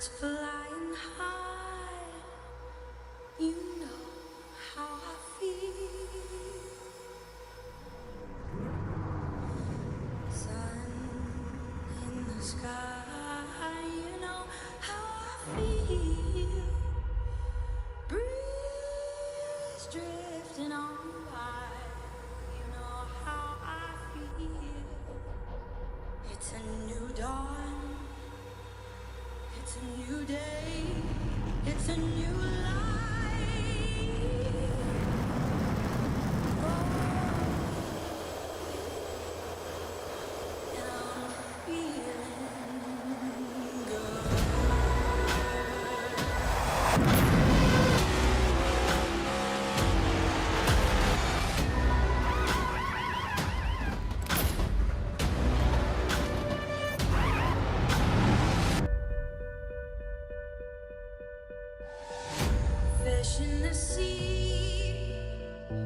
birds flying high. You know how I feel. Sun in the sky. You know how I feel. Breeze drifting on by. You know how I feel. It's a new dawn. It's a new day, it's a new life. And I'm feeling good. Fish in the sea,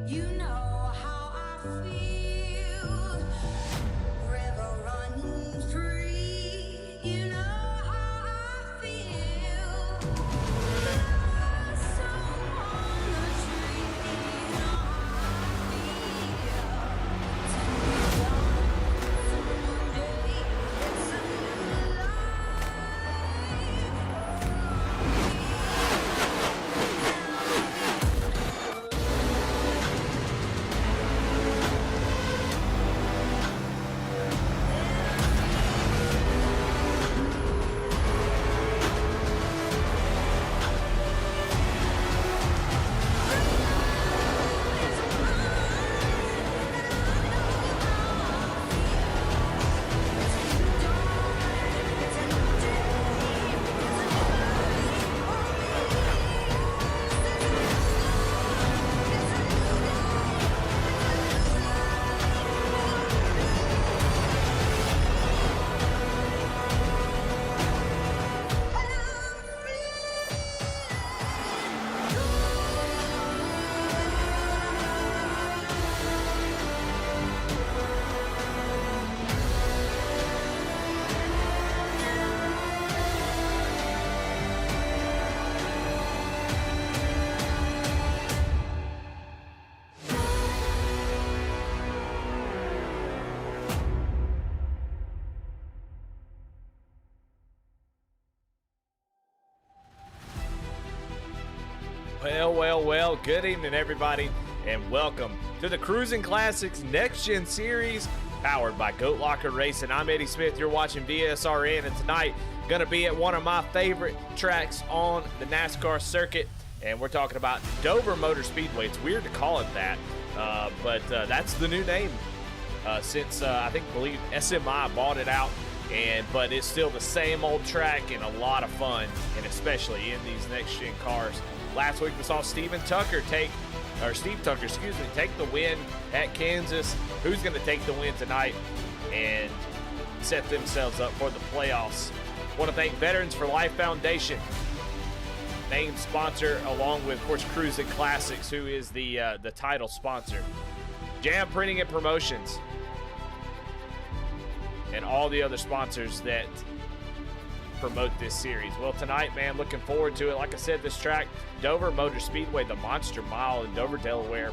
you know how I feel. River running free, you know how I feel. Blossom on the tree, you know how I feel. It's a new dawn, it's a new day, it's a new life. Well, good evening, everybody, and welcome to the Cruising Classics Next Gen Series, powered by Goat Locker Racing. I'm Eddie Smith, you're watching VSRN, and tonight, going to be at one of my favorite tracks on the NASCAR circuit, and we're talking about Dover Motor Speedway. It's weird to call it that, but that's the new name since, I believe SMI bought it out, but it's still the same old track and a lot of fun, and especially in these next gen cars. Last week we saw Steve Tucker take the win at Kansas. Who's going to take the win tonight and set themselves up for the playoffs? Want to thank Veterans for Life Foundation, main sponsor, along with, of course, Cruising Classics, who is the title sponsor. Jam Printing and Promotions, and all the other sponsors that promote this series. Well, tonight, man, looking forward to it. Like I said, this track, Dover Motor Speedway, the Monster Mile in Dover, Delaware.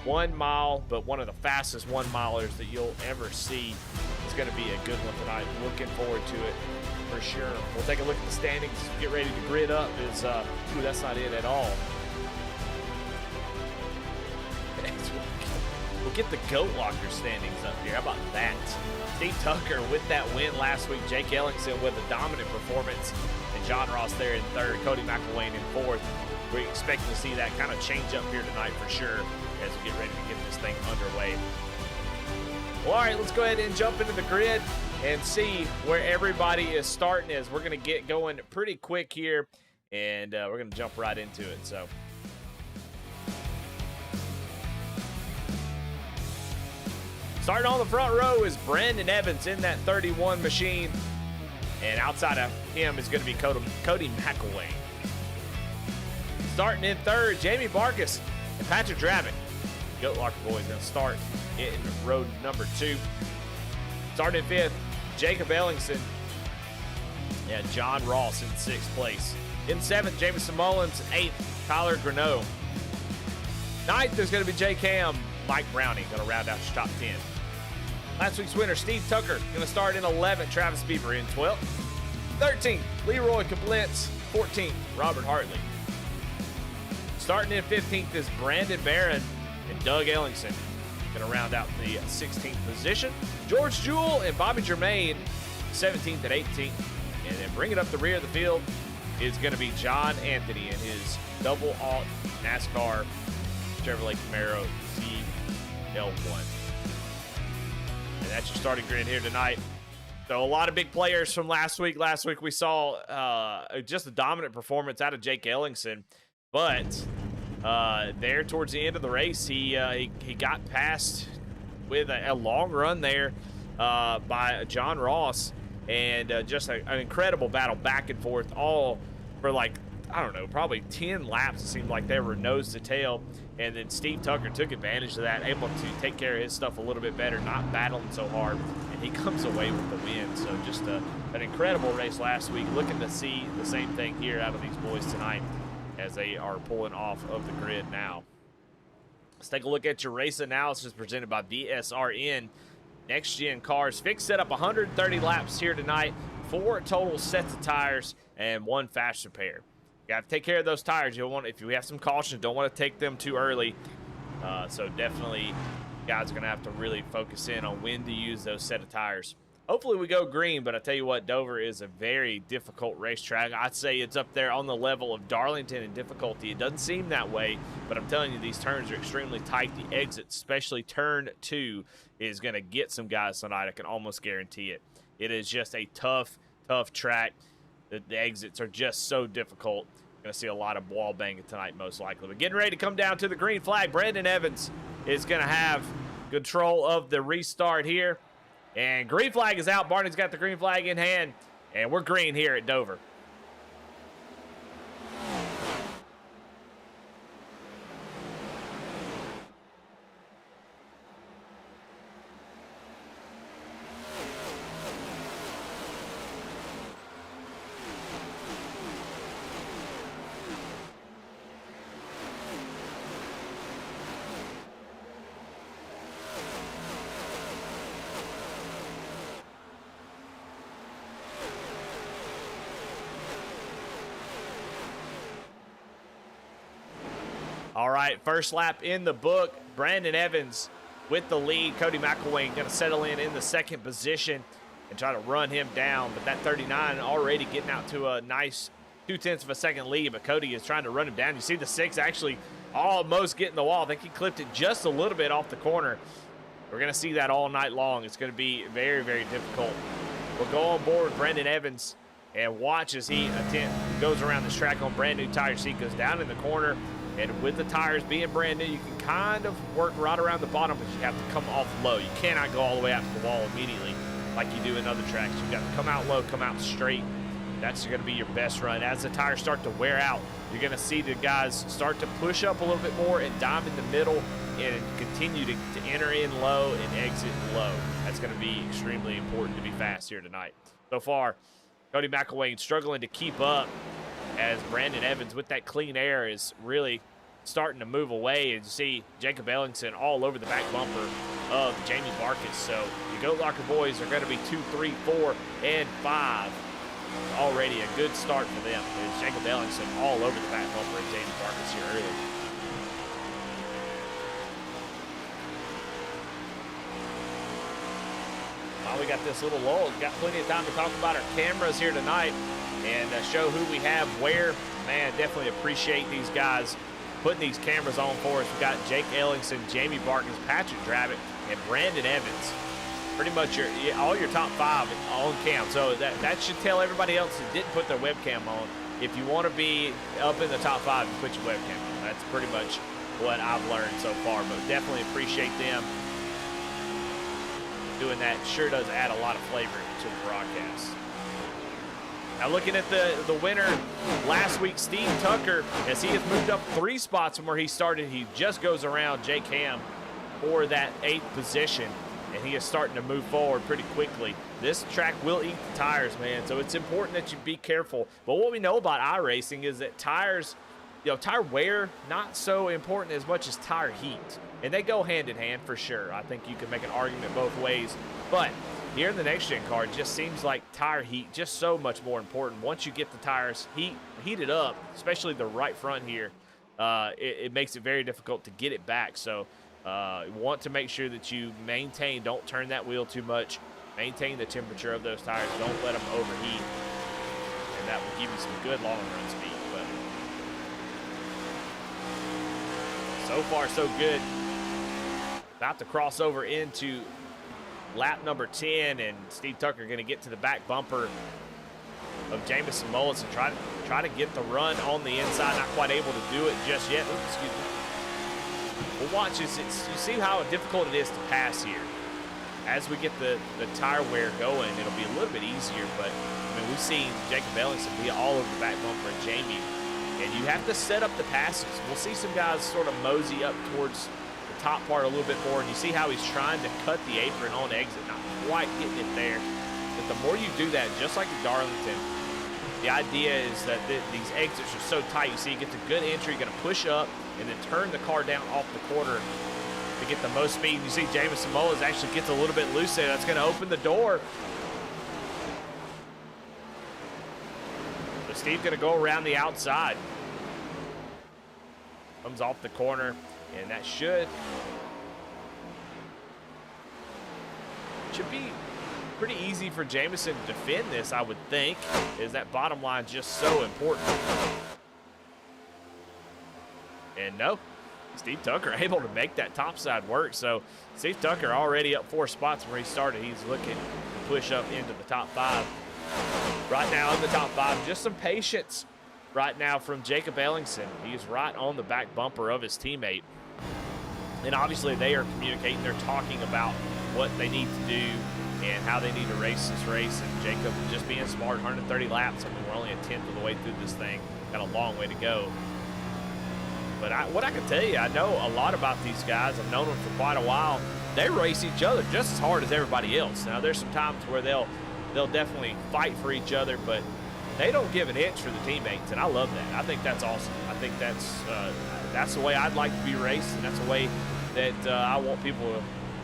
1 mile, but one of the fastest 1-milers that you'll ever see. It's going to be a good one tonight. Looking forward to it for sure. We'll take a look at the standings, get ready to grid up. That's not it at all. We'll get the Goat Locker standings up here. How about that? Steve Tucker with that win last week. Jake Ellingson with a dominant performance. And John Ross there in third. Cody McElwain in fourth. We're expecting to see that kind of change up here tonight for sure as we get ready to get this thing underway. Well, all right, let's go ahead and jump into the grid and see where everybody is starting, as we're going to get going pretty quick here, and we're going to jump right into it. So starting on the front row is Brandon Evans in that 31 machine. And outside of him is going to be Cody McElwain. Starting in third, Jamie Barkas and Patrick Dravitt. Goat Locker boys going to start in row number 2. Starting in fifth, Jacob Ellingson and John Ross in 6th place. In 7th, Jamison Mullins. 8th, Tyler Greneau. 9th is going to be J. Cam. Mike Browning going to round out your top 10. Last week's winner, Steve Tucker, going to start in 11th. Travis Bieber in 12th. 13th, Leroy Kablitz. 14th, Robert Hartley. Starting in 15th is Brandon Barron and Doug Ellingson. Going to round out the 16th position. George Jewell and Bobby Germain, 17th and 18th. And then bringing up the rear of the field is going to be John Anthony in his double alt NASCAR Chevrolet Camaro ZL1. And that's your starting grid here tonight. So a lot of big players from last week. Last week we saw just a dominant performance out of Jake Ellingson. But there towards the end of the race, he got past with a long run there by John Ross. And just an incredible battle back and forth, all for like, I don't know, probably 10 laps. It seemed like they were nose to tail. And then Steve Tucker took advantage of that, able to take care of his stuff a little bit better, not battling so hard. And he comes away with the win. So just an incredible race last week. Looking to see the same thing here out of these boys tonight as they are pulling off of the grid now. Let's take a look at your race analysis presented by VSRN. Next Gen Cars. Fix set up 130 laps here tonight, 4 total sets of tires, and 1 fast repair. You got to take care of those tires. If you have some caution, don't want to take them too early. So definitely, guys are going to have to really focus in on when to use those set of tires. Hopefully we go green, but I tell you what, Dover is a very difficult racetrack. I'd say it's up there on the level of Darlington in difficulty. It doesn't seem that way, but I'm telling you, these turns are extremely tight. The exits, especially turn 2, is going to get some guys tonight. I can almost guarantee it. It is just a tough track. The exits are just so difficult. Going to see a lot of wall banging tonight, most likely. But getting ready to come down to the green flag. Brandon Evans is going to have control of the restart here. And green flag is out. Barney's got the green flag in hand. And we're green here at Dover. All right, first lap in the book. Brandon Evans with the lead. Cody McElwain going to settle in the second position and try to run him down. But that 39 already getting out to a nice 0.2 of a second lead. But Cody is trying to run him down. You see the 6 actually almost getting the wall. I think he clipped it just a little bit off the corner. We're going to see that all night long. It's going to be very, very difficult. We'll go on board with Brandon Evans and watch as he goes around this track on brand new tires. He goes down in the corner. And with the tires being brand new, you can kind of work right around the bottom, but you have to come off low. You cannot go all the way out to the wall immediately like you do in other tracks. You've got to come out low, come out straight. That's going to be your best run. As the tires start to wear out, you're going to see the guys start to push up a little bit more and dime in the middle and continue to enter in low and exit low. That's going to be extremely important to be fast here tonight. So far, Cody McElwain struggling to keep up, as Brandon Evans with that clean air is really starting to move away. And you see Jacob Ellingson all over the back bumper of Jamie Barkas. So the Goat Locker boys are going to be 2, 3, 4, and 5. Already a good start for them. There's Jacob Ellingson all over the back bumper of Jamie Barkas here early. While we got this little lull, we've got plenty of time to talk about our cameras here tonight and show who we have where. Man, definitely appreciate these guys putting these cameras on for us. We've got Jake Ellingson, Jamie Barkas, Patrick Dravitt, and Brandon Evans. Pretty much all your top 5 on cam. So that should tell everybody else that didn't put their webcam on. If you want to be up in the top 5, you put your webcam on. That's pretty much what I've learned so far. But definitely appreciate them doing that. Sure does add a lot of flavor to the broadcast. Now looking at the winner last week, Steve Tucker, as he has moved up 3 spots from where he started. He just goes around Jake Ham for that 8th position. and he is starting to move forward pretty quickly. This track will eat the tires, man, so it's important that you be careful. But what we know about iRacing is that tires, tire wear, not so important as much as tire heat. And they go hand in hand for sure. I think you can make an argument both ways. But here in the next gen car, it just seems like tire heat just so much more important. Once you get the tires heated up, especially the right front here, it makes it very difficult to get it back. So you want to make sure that you maintain, don't turn that wheel too much, maintain the temperature of those tires, don't let them overheat, and that will give you some good long run speed. But so far so good. About to cross over into lap number 10, and Steve Tucker going to get to the back bumper of Jamison Mullins and try to get the run on the inside. Not quite able to do it just yet. Oops, excuse me. We'll watch this. You see how difficult it is to pass here. As we get the tire wear going, it'll be a little bit easier, but I mean, we've seen Jacob Ellingson be all over the back bumper and Jamie, and you have to set up the passes. We'll see some guys sort of mosey up towards the top part a little bit more, and you see how he's trying to cut the apron on exit, not quite getting it there. But the more you do that, just like at Darlington, the idea is that these exits are so tight. You see, you get the good entry, you're going to push up, and then turn the car down off the corner to get the most speed. You see Jamison Mullins actually gets a little bit loose there. That's going to open the door. But Steve's going to go around the outside. Comes off the corner, and that should be pretty easy for Jamison to defend this, I would think, is that bottom line just so important. And no, Steve Tucker able to make that top side work. So Steve Tucker already up 4 spots where he started. He's looking to push up into the top 5. Right now in the top 5, just some patience right now from Jacob Ellingson. He's right on the back bumper of his teammate. And obviously they are communicating. They're talking about what they need to do and how they need to race this race. And Jacob just being smart, 130 laps. I mean, we're only a 10th of the way through this thing. Got a long way to go. But what I can tell you, I know a lot about these guys. I've known them for quite a while. They race each other just as hard as everybody else. Now, there's some times where they'll definitely fight for each other, but they don't give an inch for the teammates, and I love that. I think that's awesome. I think that's the way I'd like to be raced, and that's the way that I want people to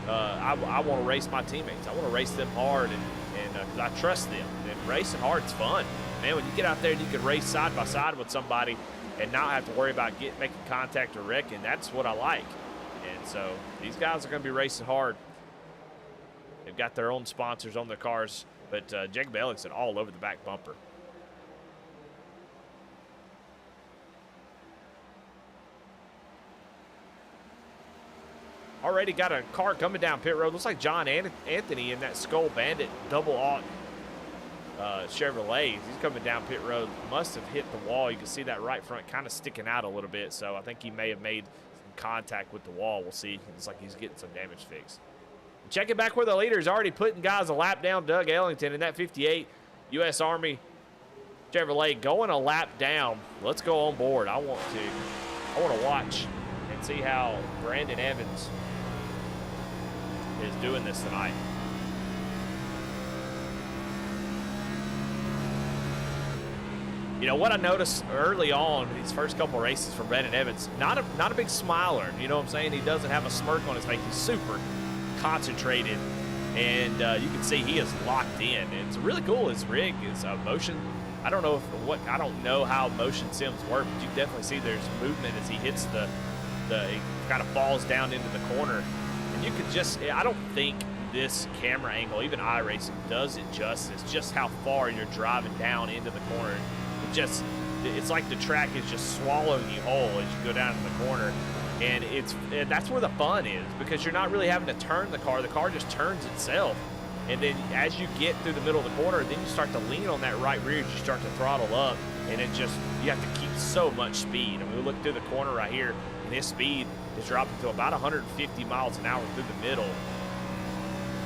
I want to race my teammates. I want to race them hard, and 'cause I trust them. And racing hard is fun. Man, when you get out there and you can race side by side with somebody and not have to worry about making contact or wrecking, that's what I like. And so these guys are going to be racing hard. They've got their own sponsors on their cars, but Jacob Ellingson all over the back bumper. Already got a car coming down pit road. Looks like John Anthony in that Skull Bandit double aught Chevrolet. He's coming down pit road. Must have hit the wall. You can see that right front kind of sticking out a little bit. So I think he may have made some contact with the wall. We'll see. It's like he's getting some damage fixed. Checking back where the leader is already putting guys a lap down. Doug Ellington in that 58 U.S. Army Chevrolet going a lap down. Let's go on board. I want to watch and see how Brandon Evans is doing this tonight. You know what I noticed early on these first couple races from Brandon Evans, not a big smiler. You know what I'm saying? He doesn't have a smirk on his face. He's super concentrated, and you can see he is locked in. And it's really cool. His rig is motion. I don't know how motion sims work, but you can definitely see there's movement as he hits he kind of falls down into the corner. And you could I don't think this camera angle, even iRacing, does it justice, just how far you're driving down into the corner. It's like the track is just swallowing you whole as you go down to the corner. And that's where the fun is, because you're not really having to turn the car just turns itself. And then as you get through the middle of the corner, then you start to lean on that right rear as you start to throttle up, and you have to keep so much speed. I mean, we look through the corner right here, and his speed is dropping to about 150 miles an hour through the middle.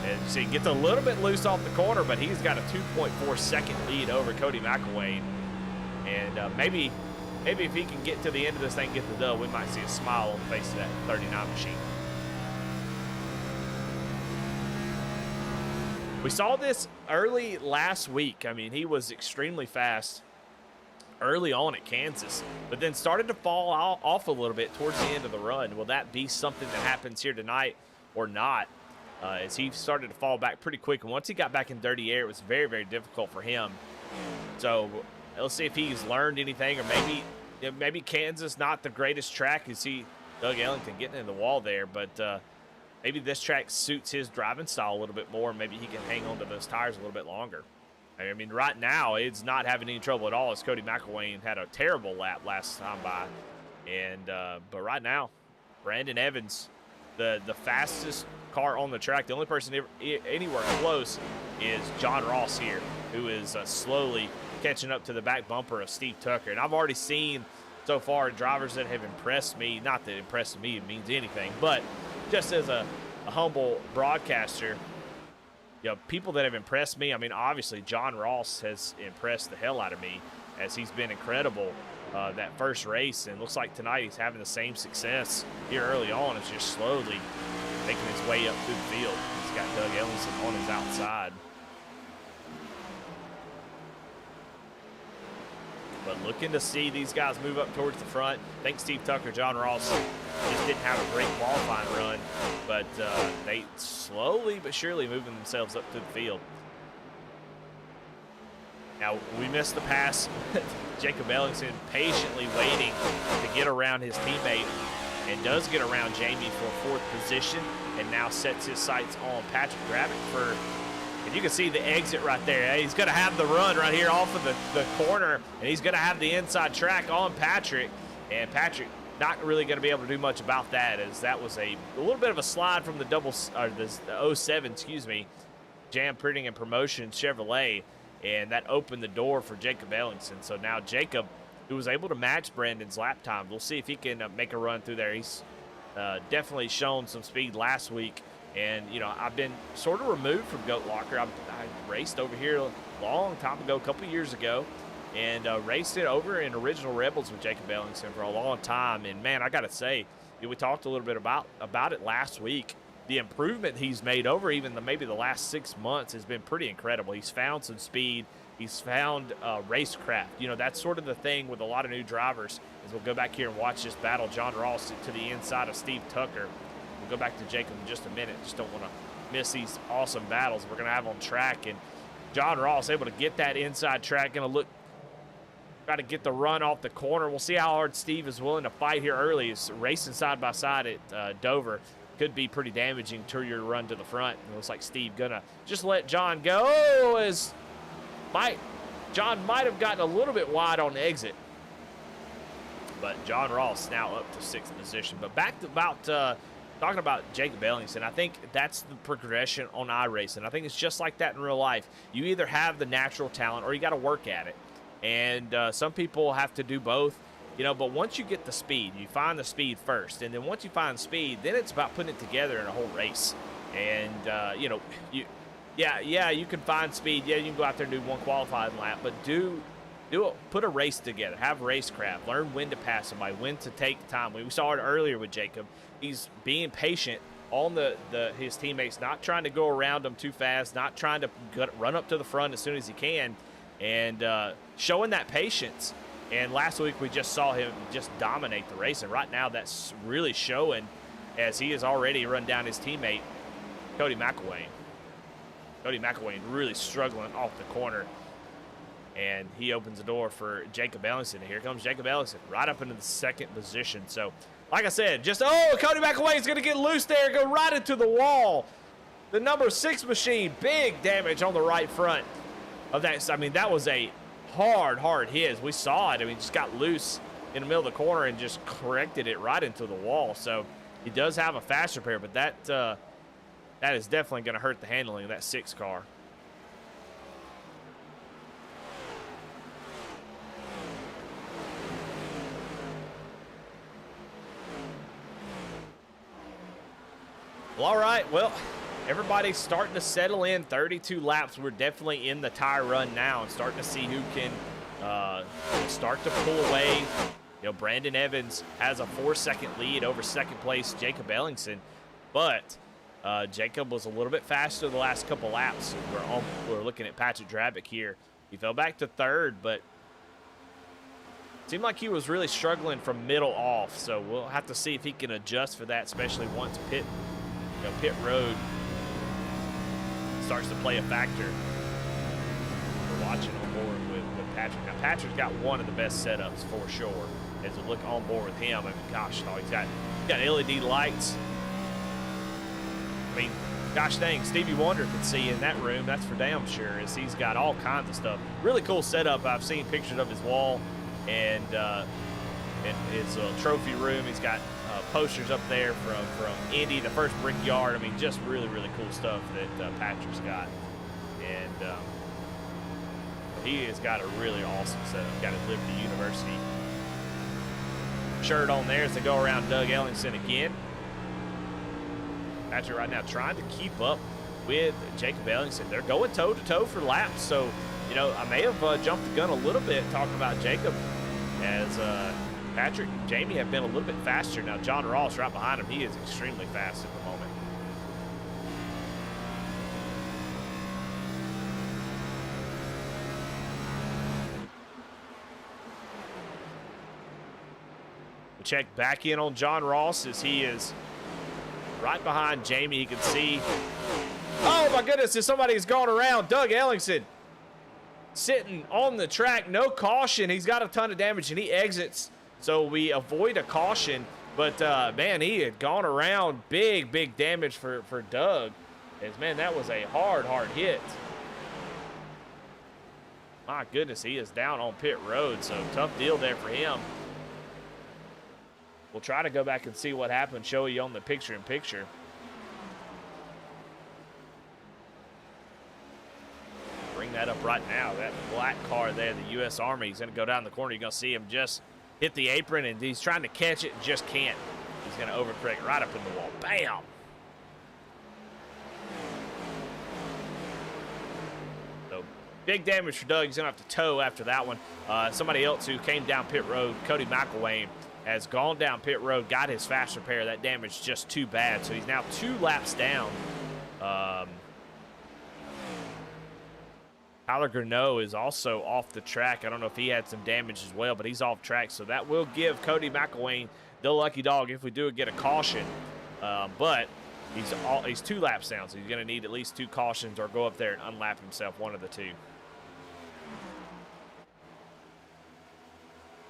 And you see, he gets a little bit loose off the corner, but he's got a 2.4 second lead over Cody McElwain. And maybe if he can get to the end of this thing, get the dub, we might see a smile on the face of that 39 machine. We saw this early last week. I mean, he was extremely fast early on at Kansas, but then started to fall off a little bit towards the end of the run. Will that be something that happens here tonight or not? As he started to fall back pretty quick, and once he got back in dirty air, it was very, very difficult for him. So let's see if he's learned anything, or maybe Kansas not the greatest track. You see Doug Ellington getting in the wall there, but maybe this track suits his driving style a little bit more. Maybe he can hang on to those tires a little bit longer. I mean, right now, it's not having any trouble at all, as Cody McElwain had a terrible lap last time by. And but right now, Brandon Evans, the fastest car on the track, the only person anywhere close is John Ross here, who is slowly catching up to the back bumper of Steve Tucker. And I've already seen so far drivers that have impressed me. Not that impressing me means anything, but just as a humble broadcaster, you know, people that have impressed me. I mean, obviously John Ross has impressed the hell out of me, as he's been incredible that first race, and looks like tonight he's having the same success here early on. It's just slowly making his way up through the field. He's got Doug Ellington on his outside. But looking to see these guys move up towards the front. I think Steve Tucker, John Ross just didn't have a great qualifying run, but they slowly but surely moving themselves up to the field. Now, we missed the pass. Jacob Ellington patiently waiting to get around his teammate, and does get around Jamie for fourth position, and now sets his sights on Patrick Gravick for, and you can see the exit right there. He's going to have the run right here off of the corner, and he's going to have the inside track on Patrick, and Patrick not really going to be able to do much about that, as that was a little bit of a slide from the 07, excuse me, Jam Printing and Promotion Chevrolet, and that opened the door for Jacob Ellington. So now Jacob, who was able to match Brandon's lap time, we'll see if he can make a run through there. He's definitely shown some speed last week, and you know, I've been sort of removed from Goat Locker. I raced over here a long time ago, a couple years ago, and raced it over in Original Rebels with Jacob Ellington for a long time. And man, I gotta say, we talked a little bit about it last week. The improvement he's made over even maybe the last 6 months has been pretty incredible. He's found some speed. He's found racecraft. You know, that's sort of the thing with a lot of new drivers, is we'll go back here and watch this battle. John Ross to the inside of Steve Tucker. We'll go back to Jacob in just a minute. Just don't want to miss these awesome battles we're going to have on track. And John Ross able to get that inside track. Going to try to get the run off the corner. We'll see how hard Steve is willing to fight here early. It's racing side by side at Dover. Could be pretty damaging to your run to the front. It looks like Steve gonna just let John go, as John might have gotten a little bit wide on the exit. But John Ross now up to 6th position. But back to talking about Jacob Ellington, I think that's the progression on iRacing. I think it's just like that in real life. You either have the natural talent or you got to work at it. And some people have to do both. You know, but once you get the speed, you find the speed first. And then once you find speed, then it's about putting it together in a whole race. And, you know, you can find speed. Yeah, you can go out there and do one qualifying lap. But put a race together. Have racecraft. Learn when to pass somebody, when to take time. We saw it earlier with Jacob. He's being patient on his teammates, not trying to go around them too fast, not trying to run up to the front as soon as he can, and showing that patience. And last week we just saw him just dominate the race, and right now that's really showing, as he has already run down his teammate, Cody McElwain. Cody McElwain really struggling off the corner, and he opens the door for Jacob Ellington. Here comes Jacob Ellington right up into the 2nd position. So, like I said, Cody McElwain's going to get loose there, go right into the wall. The number 6 machine, big damage on the right front of that. I mean, that was a hard hit. We saw it. I mean, just got loose in the middle of the corner and just corrected it right into the wall. So he does have a fast repair, but that is definitely going to hurt the handling of that 6 car. Well, all right. Well, everybody's starting to settle in. 32 laps. We're definitely in the tire run now, and starting to see who can start to pull away. You know, Brandon Evans has a 4-second lead over second place Jacob Ellington, but Jacob was a little bit faster the last couple laps. We're looking at Patrick Drabick here. He fell back to third, but seemed like he was really struggling from middle off. So we'll have to see if he can adjust for that, especially once pit road starts to play a factor. We're watching on board with Patrick. Now Patrick's got one of the best setups for sure. As we look on board with him, I mean, gosh, he's got LED lights. I mean, gosh dang, Stevie Wonder could see in that room. That's for damn sure. As he's got all kinds of stuff. Really cool setup. I've seen pictures of his wall and his trophy room. He's got posters up there from Indy, the first Brickyard. I mean, just really, really cool stuff that Patrick's got. And he has got a really awesome setup. Got his Liberty University shirt on there as they go around Doug Ellingson again. Patrick right now trying to keep up with Jacob Ellingson. They're going toe-to-toe for laps. So, you know, I may have jumped the gun a little bit talking about Jacob, as Patrick and Jamie have been a little bit faster. Now, John Ross right behind him. He is extremely fast at the moment. We'll check back in on John Ross as he is right behind Jamie. He can see. Oh my goodness, if somebody's going around, Doug Ellingson sitting on the track, no caution. He's got a ton of damage and he exits, so we avoid a caution. But man, he had gone around. Big damage for Doug. As man, that was a hard hit. My goodness, he is down on pit road, so tough deal there for him. We'll try to go back and see what happened, show you on the picture-in-picture. Bring that up right now. That black car there, the U.S. Army, he's going to go down the corner. You're going to see him just hit the apron, and he's trying to catch it and just can't. He's going to overcorrect right up in the wall. Bam! So big damage for Doug. He's going to have to tow after that one. Somebody else who came down pit road, Cody McElwain, has gone down pit road, got his fast repair. That damage just too bad, so he's now 2 laps down. Tyler Gurneau is also off the track. I don't know if he had some damage as well, but he's off track, so that will give Cody McElwain the lucky dog if we do get a caution. But he's 2 laps down, so he's going to need at least 2 cautions or go up there and unlap himself, one of the two.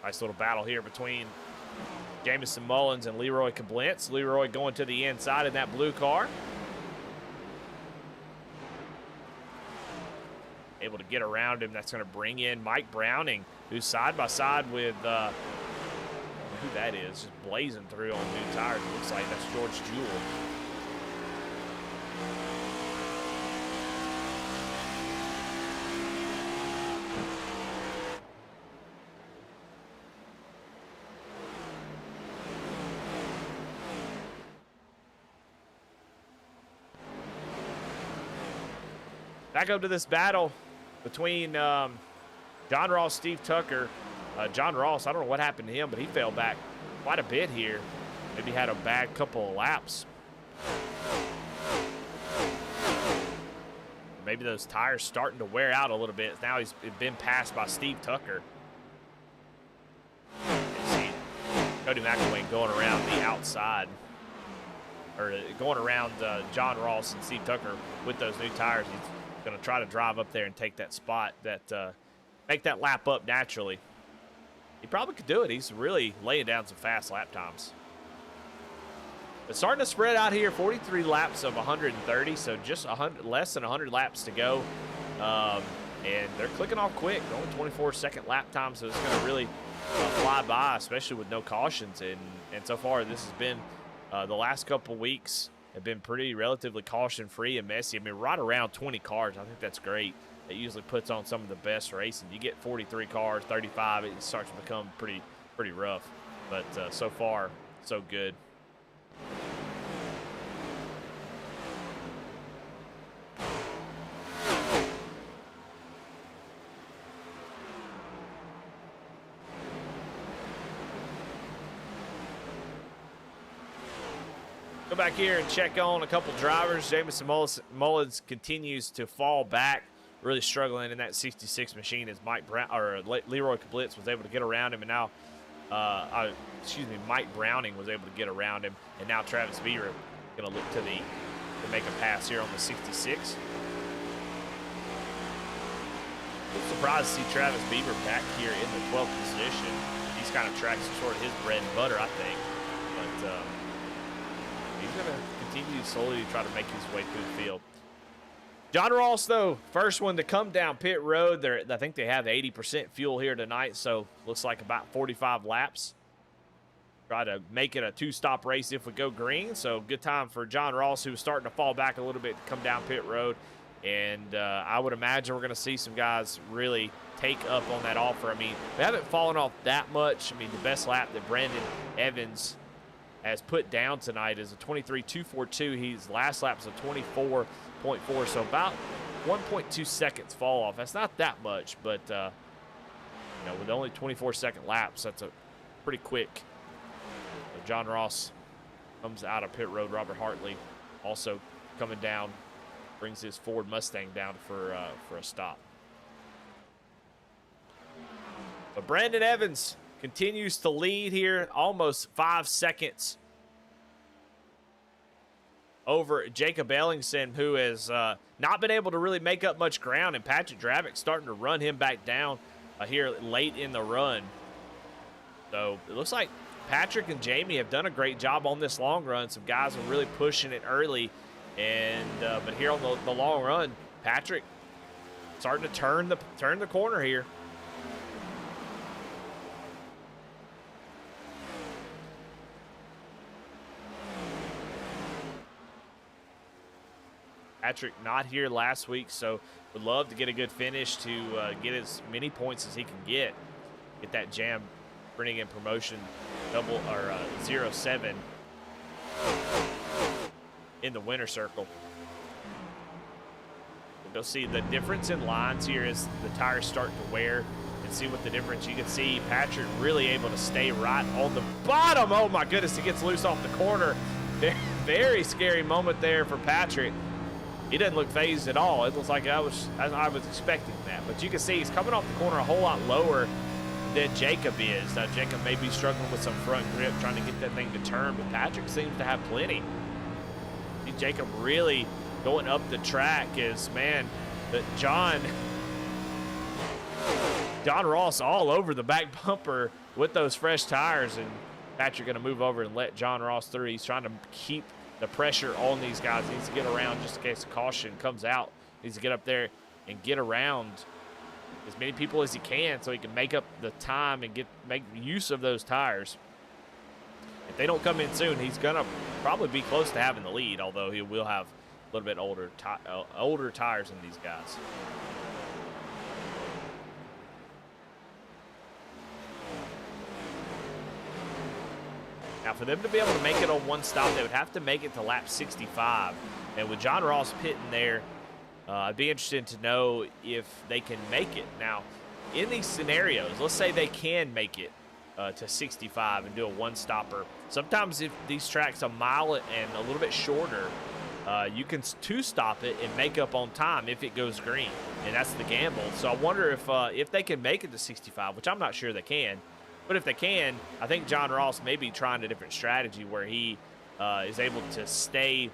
Nice little battle here between Jamison Mullins and Leroy Koblenz. Leroy going to the inside in that blue car. Able to get around him. That's going to bring in Mike Browning, who's side by side with I don't know who that is, just blazing through on new tires. It looks like that's George Jewell. Back up to this battle between John Ross, Steve Tucker. John Ross, I don't know what happened to him, but he fell back quite a bit here. Maybe had a bad couple of laps. Maybe those tires starting to wear out a little bit. Now he's been passed by Steve Tucker. See Cody McElwain going around the outside, or going around John Ross and Steve Tucker with those new tires. He's going to try to drive up there and take that spot, that make that lap up naturally. He probably could do it. He's really laying down some fast lap times. It's starting to spread out here. 43 laps of 130, so just less than 100 laps to go. And they're clicking off quick. Only 24-second lap time, so it's going to really fly by, especially with no cautions. And so far, this has been the last couple weeks have been pretty relatively caution-free and messy. I mean, right around 20 cars. I think that's great. It usually puts on some of the best racing. You get 43 cars, 35, it starts to become pretty rough. But so far, so good. Go back here and check on a couple drivers. Jamison Mullins continues to fall back, really struggling in that 66 machine as Leroy Kablitz was able to get around him, and now, Mike Browning was able to get around him, and now Travis Beaver going to look to make a pass here on the 66. I'm surprised to see Travis Beaver back here in the 12th position. These kind of tracks are sort of his bread and butter, I think, but he's going to continue slowly to try to make his way through the field. John Ross, though, first one to come down pit road. I think they have 80% fuel here tonight, so looks like about 45 laps. Try to make it a two-stop race if we go green, so good time for John Ross, who was starting to fall back a little bit, to come down pit road. And I would imagine we're going to see some guys really take up on that offer. I mean, we haven't fallen off that much. I mean, the best lap that Brandon Evans has put down tonight is a 23.242. His last lap is a 24.4, so about 1.2 seconds fall off. That's not that much, but with only 24-second laps, that's a pretty quick. So John Ross comes out of pit road. Robert Hartley also coming down, brings his Ford Mustang down for a stop. But Brandon Evans continues to lead here, almost 5 seconds over Jacob Ellingson, who has not been able to really make up much ground, and Patrick Dravick starting to run him back down here late in the run. So it looks like Patrick and Jamie have done a great job on this long run. Some guys are really pushing it early, and but here on the long run, Patrick starting to turn the corner here. Patrick not here last week, so would love to get a good finish to get as many points as he can get that jam bringing in promotion 07 in the winner circle. You'll see the difference in lines here as the tires start to wear, and see what the difference. You can see Patrick really able to stay right on the bottom. Oh my goodness, he gets loose off the corner. Very scary moment there for Patrick. He doesn't look phased at all. It looks like I was expecting that. But you can see he's coming off the corner a whole lot lower than Jacob is. Now, Jacob may be struggling with some front grip, trying to get that thing to turn, but Patrick seems to have plenty. See Jacob really going up the track is, man, John Ross all over the back bumper with those fresh tires, and Patrick going to move over and let John Ross through. He's trying to keep the pressure on these guys. He needs to get around just in case a caution comes out. He needs to get up there and get around as many people as he can so he can make up the time and make use of those tires. If they don't come in soon, he's going to probably be close to having the lead, although he will have a little bit older tires than these guys. Now, for them to be able to make it on one stop, they would have to make it to lap 65. And with John Ross pitting there, I'd be interested to know if they can make it. Now, in these scenarios, let's say they can make it to 65 and do a one-stopper. Sometimes if these tracks a mile and a little bit shorter, you can two-stop it and make up on time if it goes green. And that's the gamble. So I wonder if they can make it to 65, which I'm not sure they can. But if they can, I think John Ross may be trying a different strategy where he is able to stay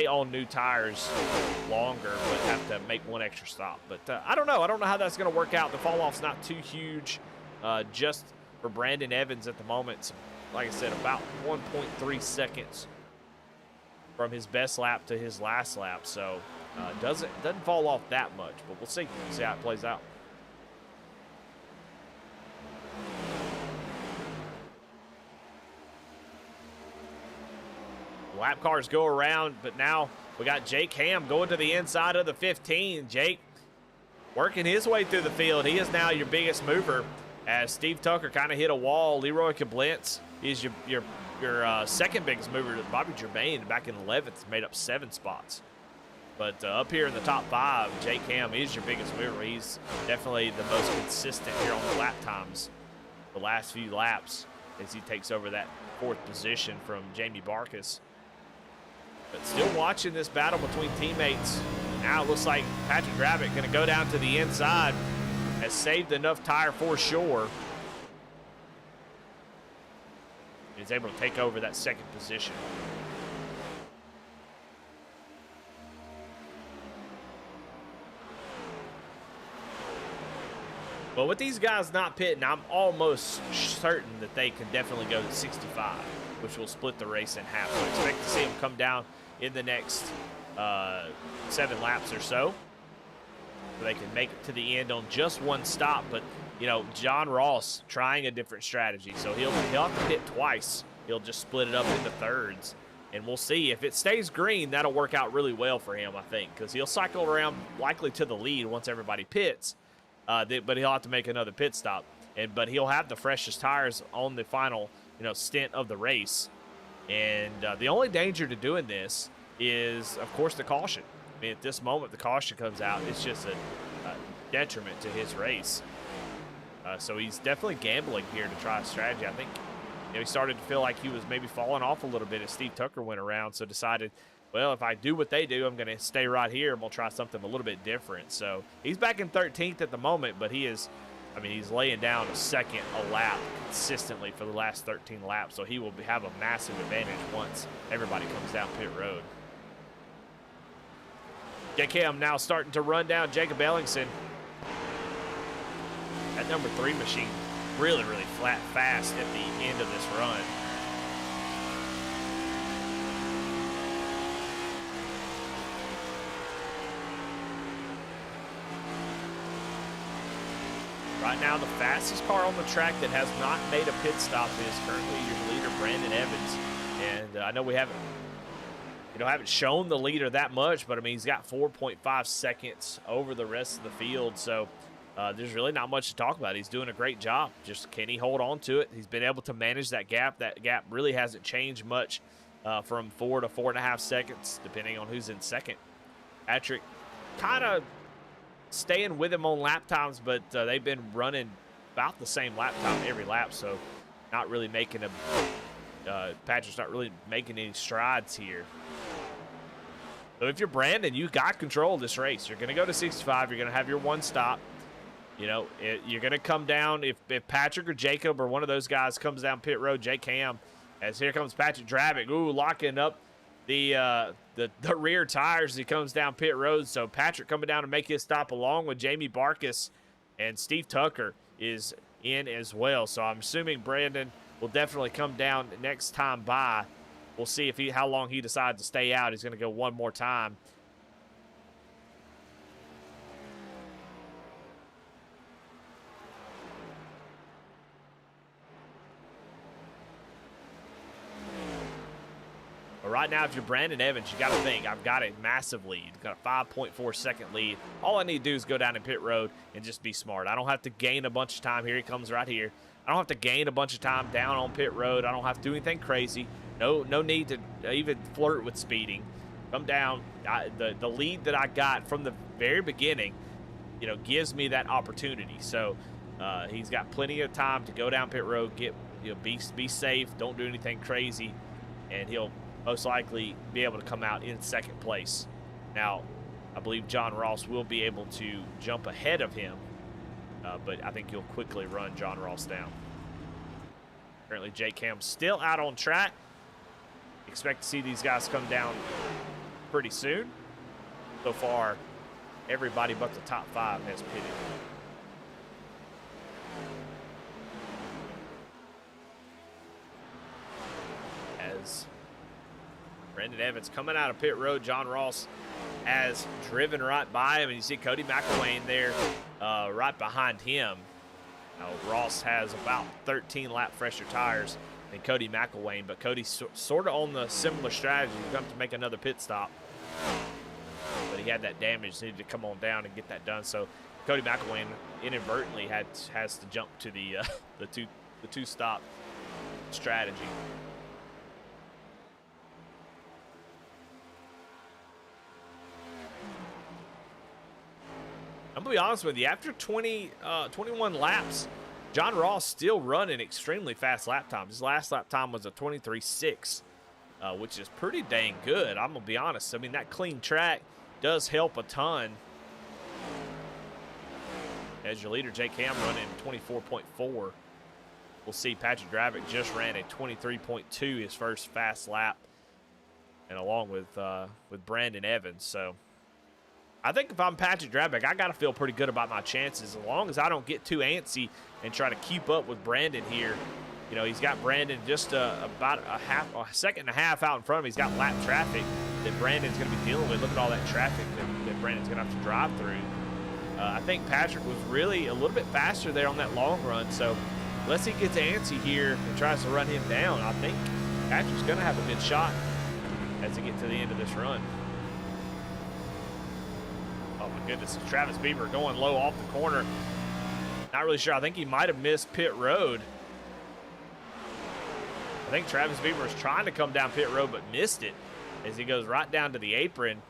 on new tires longer, but have to make one extra stop. But I don't know. I don't know how that's going to work out. The fall-off's not too huge just for Brandon Evans at the moment. Like I said, about 1.3 seconds from his best lap to his last lap. So doesn't fall off that much, but we'll see how it plays out. Lap cars go around, but now we got Jake Ham going to the inside of the 15. Jake working his way through the field. He is now your biggest mover as Steve Tucker kind of hit a wall. Leroy Kablitz is your second biggest mover. Bobby Germain back in 11th made up 7 spots. But up here in the top 5, Jake Ham is your biggest mover. He's definitely the most consistent here on the lap times the last few laps as he takes over that 4th position from Jamie Barkus. But still watching this battle between teammates. Now it looks like Patrick Dravick going to go down to the inside. Has saved enough tire for sure. He's able to take over that 2nd position. But with these guys not pitting, I'm almost certain that they can definitely go to 65, which will split the race in half. So I expect to see them come down in the next 7 laps or so. So they can make it to the end on just 1 stop. But, you know, John Ross trying a different strategy. So he'll have to pit twice. He'll just split it up into thirds. And we'll see. If it stays green, that'll work out really well for him, I think. Because he'll cycle around likely to the lead once everybody pits. But he'll have to make another pit stop. But he'll have the freshest tires on the final, you know, stint of the race. And the only danger to doing this is, of course, the caution. I mean, at this moment, the caution comes out. It's just a detriment to his race. So he's definitely gambling here to try a strategy. I think, you know, he started to feel like he was maybe falling off a little bit as Steve Tucker went around. So decided, well, if I do what they do, I'm going to stay right here and we'll try something a little bit different. So he's back in 13th at the moment, but he is, I mean, he's laying down a second a lap consistently for the last 13 laps. So he will have a massive advantage once everybody comes down pit road. JKM now starting to run down Jacob Ellingson. That number 3 machine really, really fast at the end of this run. Right now, the fastest car on the track that has not made a pit stop is currently your leader, Brandon Evans. And I know we haven't shown the leader that much, but I mean, he's got 4.5 seconds over the rest of the field. So there's really not much to talk about. He's doing a great job. Just can he hold on to it? He's been able to manage that gap. That gap really hasn't changed much from 4 to 4.5 seconds, depending on who's in second. Patrick kind of staying with him on lap times, but they've been running about the same lap time every lap, so not really making Patrick's not really making any strides here. So if you're Brandon, you got control of this race. You're going to go to 65. You're going to have your 1 stop. You know, you're going to come down. If Patrick or Jacob or one of those guys comes down pit road, Jake Ham, as here comes Patrick Dravick. Ooh, locking up the rear tires as he comes down pit road. So Patrick coming down to make his stop along with Jamie Barkus, and Steve Tucker is in as well. So I'm assuming Brandon will definitely come down next time by. We'll see if how long he decides to stay out. He's going to go one more time. But right now, if you're Brandon Evans, you got to think, I've got a massive lead. I've got a 5.4 second lead. All I need to do is go down in pit road and just be smart. I don't have to gain a bunch of time. Here he comes right here. I don't have to gain a bunch of time down on pit road. I don't have to do anything crazy. No need to even flirt with speeding. Come down. The lead that I got from the very beginning, you know, gives me that opportunity. So he's got plenty of time to go down pit road, be safe, don't do anything crazy, and he'll most likely be able to come out in second place. Now, I believe John Ross will be able to jump ahead of him, but I think he'll quickly run John Ross down. Currently, Jake Ham still out on track. Expect to see these guys come down pretty soon. So far, everybody but the top 5 has pitted. As Brandon Evans coming out of pit road, John Ross has driven right by him, and you see Cody McElwain there right behind him. Now, Ross has about 13 lap fresher tires than Cody McElwain, but Cody's sort of on the similar strategy. He's going to make another pit stop, but he had that damage, needed to come on down and get that done. So Cody McElwain inadvertently has to jump to the two stop strategy. I'm going to be honest with you. After 21 laps, John Ross still running extremely fast lap times. His last lap time was a 23.6, which is pretty dang good. I'm going to be honest. I mean, that clean track does help a ton. As your leader, Jake Ham, running 24.4. We'll see Patrick Dravick just ran a 23.2 his first fast lap, and along with Brandon Evans. So I think if I'm Patrick Dravick, I got to feel pretty good about my chances as long as I don't get too antsy and try to keep up with Brandon here. You know, he's got Brandon just about a second and a half out in front of him. He's got lap traffic that Brandon's going to be dealing with. Look at all that traffic that Brandon's going to have to drive through. I think Patrick was really a little bit faster there on that long run. So unless he gets antsy here and tries to run him down, I think Patrick's going to have a good shot as they get to the end of this run. Oh my goodness, Travis Bieber going low off the corner. Not really sure. I think he might have missed pit road. I think Travis Bieber was trying to come down pit road but missed it as he goes right down to the apron.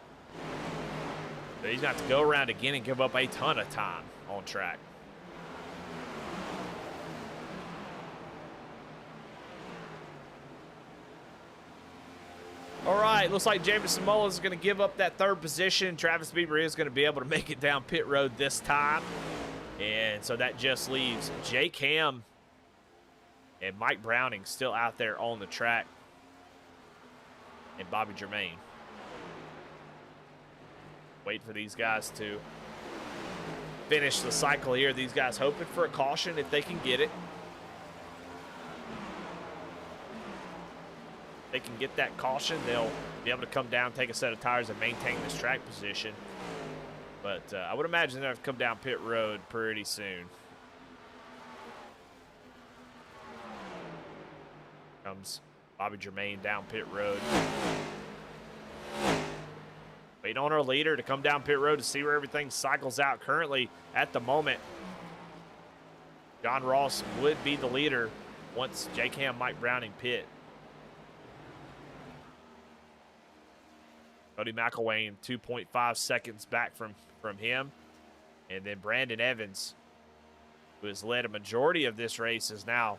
But he's going to have to go around again and give up a ton of time on track. All right, looks like Jameson Mullins is going to give up that third position. Travis Bieber is going to be able to make it down pit road this time. And so that just leaves Jake Ham and Mike Browning still out there on the track. And Bobby Germain. Wait for these guys to finish the cycle here. These guys hoping for a caution if they can get it. If they can get that caution, they'll be able to come down, take a set of tires, and maintain this track position. But I would imagine they'll have to come down pit road pretty soon. Comes Bobby Germain down pit road. Waiting on our leader to come down pit road to see where everything cycles out. Currently, at the moment, John Ross would be the leader once Jake Ham, Mike Browning pit. Cody McElwain 2.5 seconds back from him. And then Brandon Evans, who has led a majority of this race, is now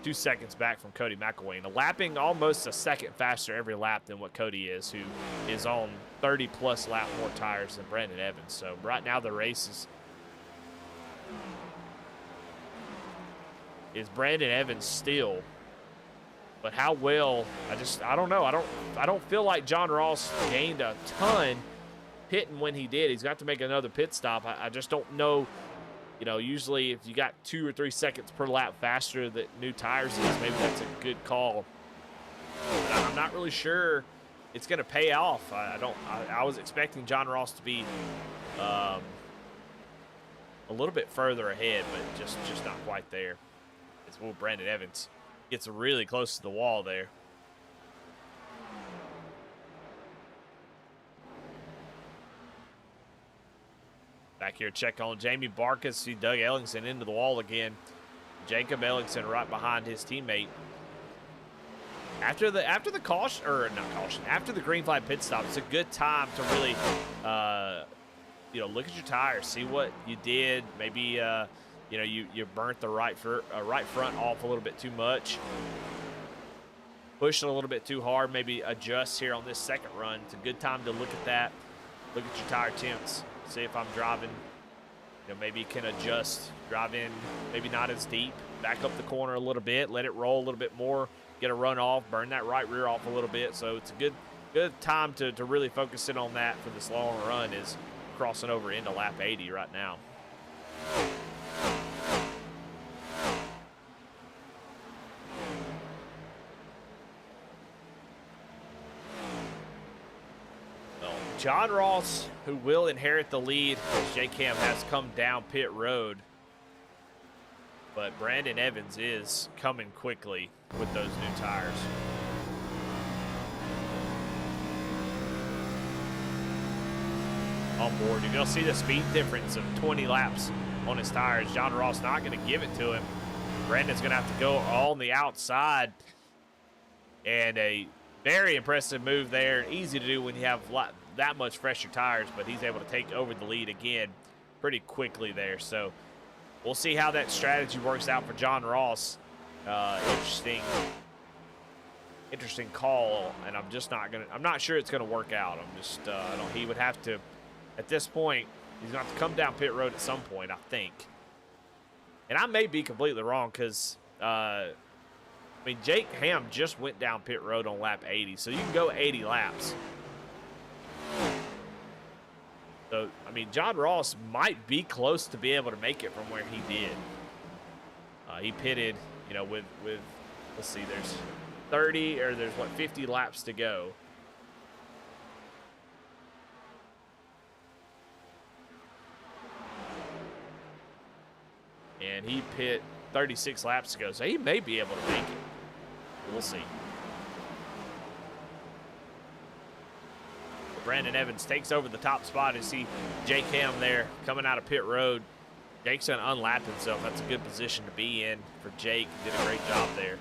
2 seconds back from Cody McElwain. Lapping almost a second faster every lap than what Cody is, who is on 30-plus lap more tires than Brandon Evans. So right now the race is Brandon Evans still. But how well, I don't know. I don't feel like John Ross gained a ton pitting when he did. He's got to make another pit stop. I just don't know. You know, usually if you got 2 or 3 seconds per lap faster that new tires is, maybe that's a good call. But I'm not really sure it's going to pay off. I was expecting John Ross to be a little bit further ahead, but just not quite there. It's Brandon Evans gets really close to the wall there. Back here, check on Jamie Barkas. See Doug Ellingson into the wall again. Jacob Ellingson right behind his teammate. After the caution, or not caution, after the green flag pit stop, it's a good time to really, look at your tires, see what you did. Maybe, you burnt the right front off a little bit too much. Pushed it a little bit too hard. Maybe adjust here on this second run. It's a good time to look at that. Look at your tire temps. See if I'm driving, maybe you can adjust, drive in, maybe not as deep, back up the corner a little bit, let it roll a little bit more, get a run off, burn that right rear off a little bit. So it's a good time to really focus in on that for this long run, is crossing over into lap 80 right now. John Ross, who will inherit the lead as Jake Ham has come down pit road. But Brandon Evans is coming quickly with those new tires. On board, you're going to see the speed difference of 20 laps on his tires. John Ross not going to give it to him. Brandon's going to have to go on the outside. And a very impressive move there. Easy to do when you have that much fresher tires, but he's able to take over the lead again pretty quickly there. So we'll see how that strategy works out for John Ross. Interesting call, and I'm not sure it's gonna work out. He would have to, at this point, he's gonna have to come down pit road at some point, I think. And I may be completely wrong, because I mean, Jake Ham just went down pit road on lap 80, so you can go 80 laps. So, I mean, John Ross might be close to be able to make it from where he did. He pitted, you know, with let's see, there's 50 laps to go. And he pit 36 laps to go, so he may be able to make it. We'll see. Brandon Evans takes over the top spot. You see Jake Ham there coming out of pit road. Jake's going to unlap himself. That's a good position to be in for Jake. He did a great job there.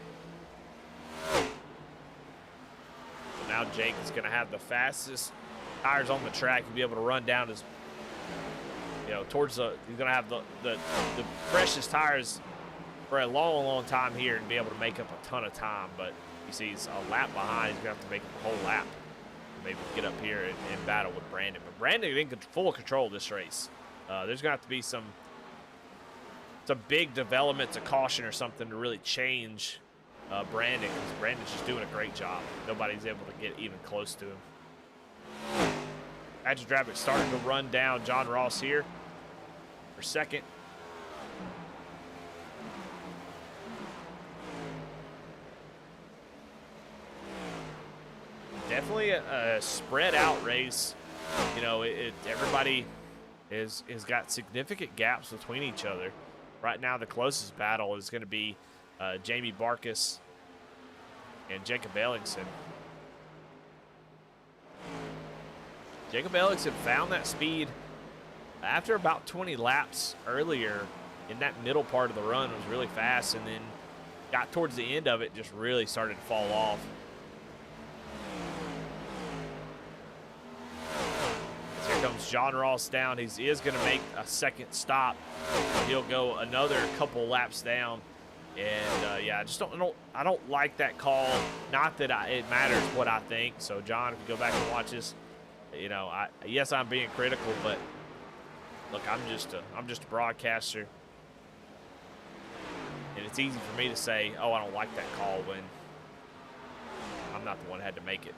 So now Jake is going to have the fastest tires on the track. He'll be able to run down his, you know, towards the, he's going to have the freshest tires for a long, long time here and be able to make up a ton of time. But you see he's a lap behind. He's going to have to make up a whole lap to maybe get up here and battle with Brandon. But Brandon in full control of this race. There's going to have to be some big developments, a caution or something to really change Brandon, because Brandon's just doing a great job. Nobody's able to get even close to him. Patrick Drabick starting to run down John Ross here for second. Definitely a spread out race. You know, everybody has got significant gaps between each other. Right now, the closest battle is going to be Jamie Barkus and Jacob Ellingson. Jacob Ellingson found that speed after about 20 laps earlier in that middle part of the run. It was really fast, and then got towards the end of it, just really started to fall off. So here comes John Ross down. He is going to make a second stop. He'll go another couple laps down. And yeah, I don't like that call. Not that it matters what I think. So John, if you go back and watch this, you know, yes, I'm being critical, but look, I'm just a broadcaster, and it's easy for me to say, oh, I don't like that call, when I'm not the one that had to make it.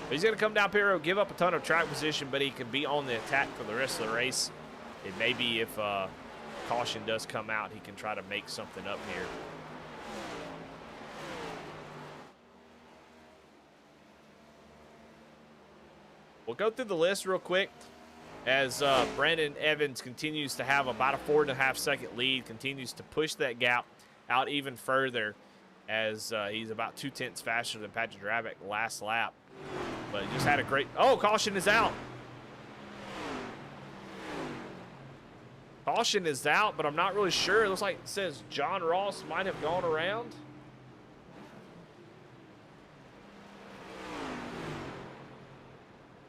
But he's going to come down pit road, give up a ton of track position, but he can be on the attack for the rest of the race. And maybe if caution does come out, he can try to make something up here. We'll go through the list real quick as Brandon Evans continues to have about a 4.5 second lead, continues to push that gap out even further as he's about 0.2 faster than Patrick Drabick last lap. But he just had a great, oh, caution is out. Caution is out, but I'm not really sure. It looks like it says John Ross might have gone around.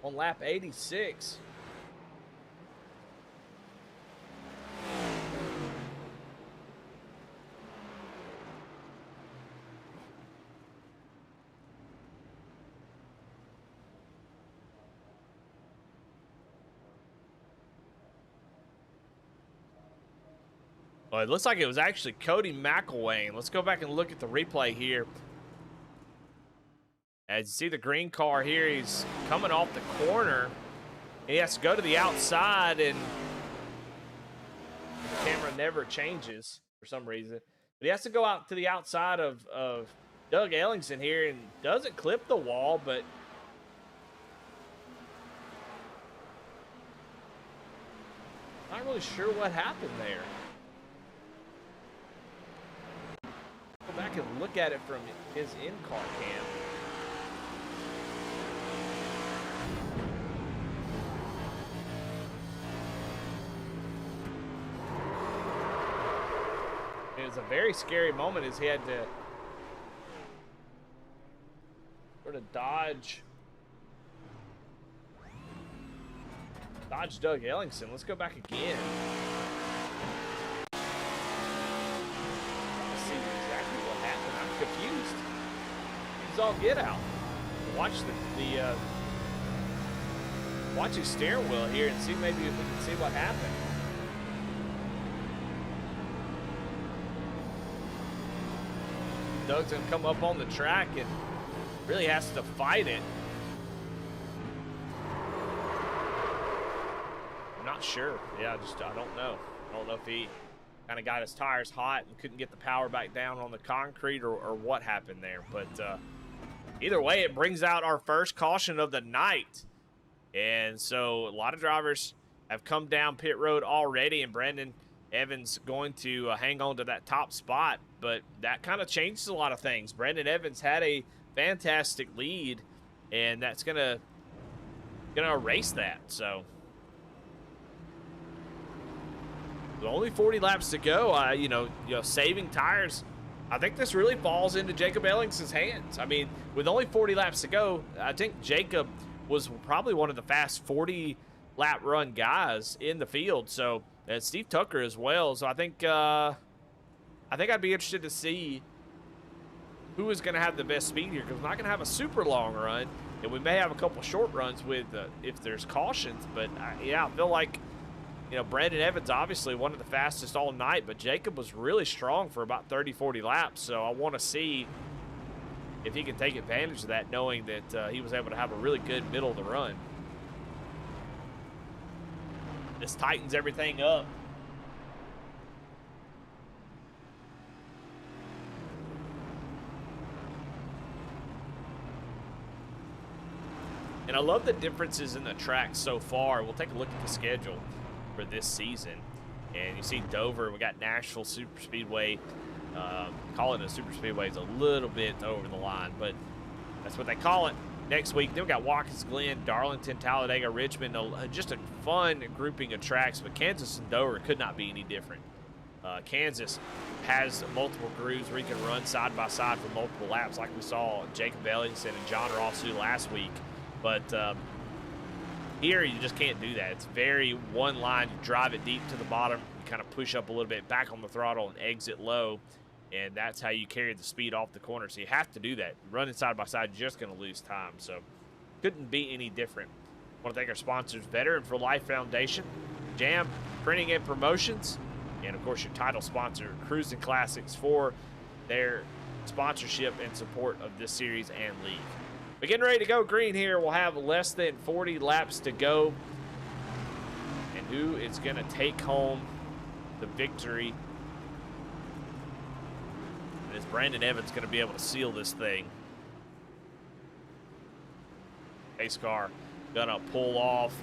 On lap 86. Well, it looks like it was actually Cody McElwain. Let's go back and look at the replay here. As you see the green car here, he's coming off the corner. He has to go to the outside, and the camera never changes for some reason. But he has to go out to the outside of Doug Ellingson here, and doesn't clip the wall, but not really sure what happened there. Go back and look at it from his in-car cam. It was a very scary moment as he had to sort of dodge Doug Ellingson. Let's go back again. is all get out. Watch watch his steering wheel here and see maybe if we can see what happened. Doug's gonna come up on the track and really has to fight it. I'm not sure. Yeah, I don't know. I don't know if he kind of got his tires hot and couldn't get the power back down on the concrete or what happened there. But either way, it brings out our first caution of the night. And so a lot of drivers have come down pit road already, and Brandon Evans going to hang on to that top spot. But that kind of changes a lot of things. Brandon Evans had a fantastic lead, and that's gonna erase that. So with only 40 laps to go, you know, saving tires, I think this really falls into Jacob Ellings's hands. I mean, with only 40 laps to go, I think Jacob was probably one of the fast 40-lap run guys in the field. So, and Steve Tucker as well. So I think I'd be interested to see who is going to have the best speed here, because we're not going to have a super long run, and we may have a couple short runs with if there's cautions. But yeah, I feel like, you know, Brandon Evans obviously one of the fastest all night, but Jacob was really strong for about 30-40 laps. So I want to see if he can take advantage of that, knowing that he was able to have a really good middle of the run. This tightens everything up. And I love the differences in the track so far. We'll take a look at the schedule for this season. And you see Dover, we got Nashville Super Speedway. Calling it a Super Speedway is a little bit over the line, but that's what they call it. Next week, then we got Watkins Glen, Darlington, Talladega, Richmond. Just a fun grouping of tracks, but Kansas and Dover could not be any different. Kansas has multiple grooves where you can run side by side for multiple laps, like we saw Jacob Ellingson and John Ross do last week. But here, you just can't do that. It's very one line. You drive it deep to the bottom, you kind of push up a little bit, back on the throttle, and exit low. And that's how you carry the speed off the corner. So you have to do that. Running side by side, you're just going to lose time. So couldn't be any different. I want to thank our sponsors, Veteran for Life Foundation, Jam Printing and Promotions, and, of course, your title sponsor, Crusin Classics, for their sponsorship and support of this series and league. We're getting ready to go green here. We'll have less than 40 laps to go. And who is going to take home the victory? And is Brandon Evans going to be able to seal this thing? Pace car going to pull off.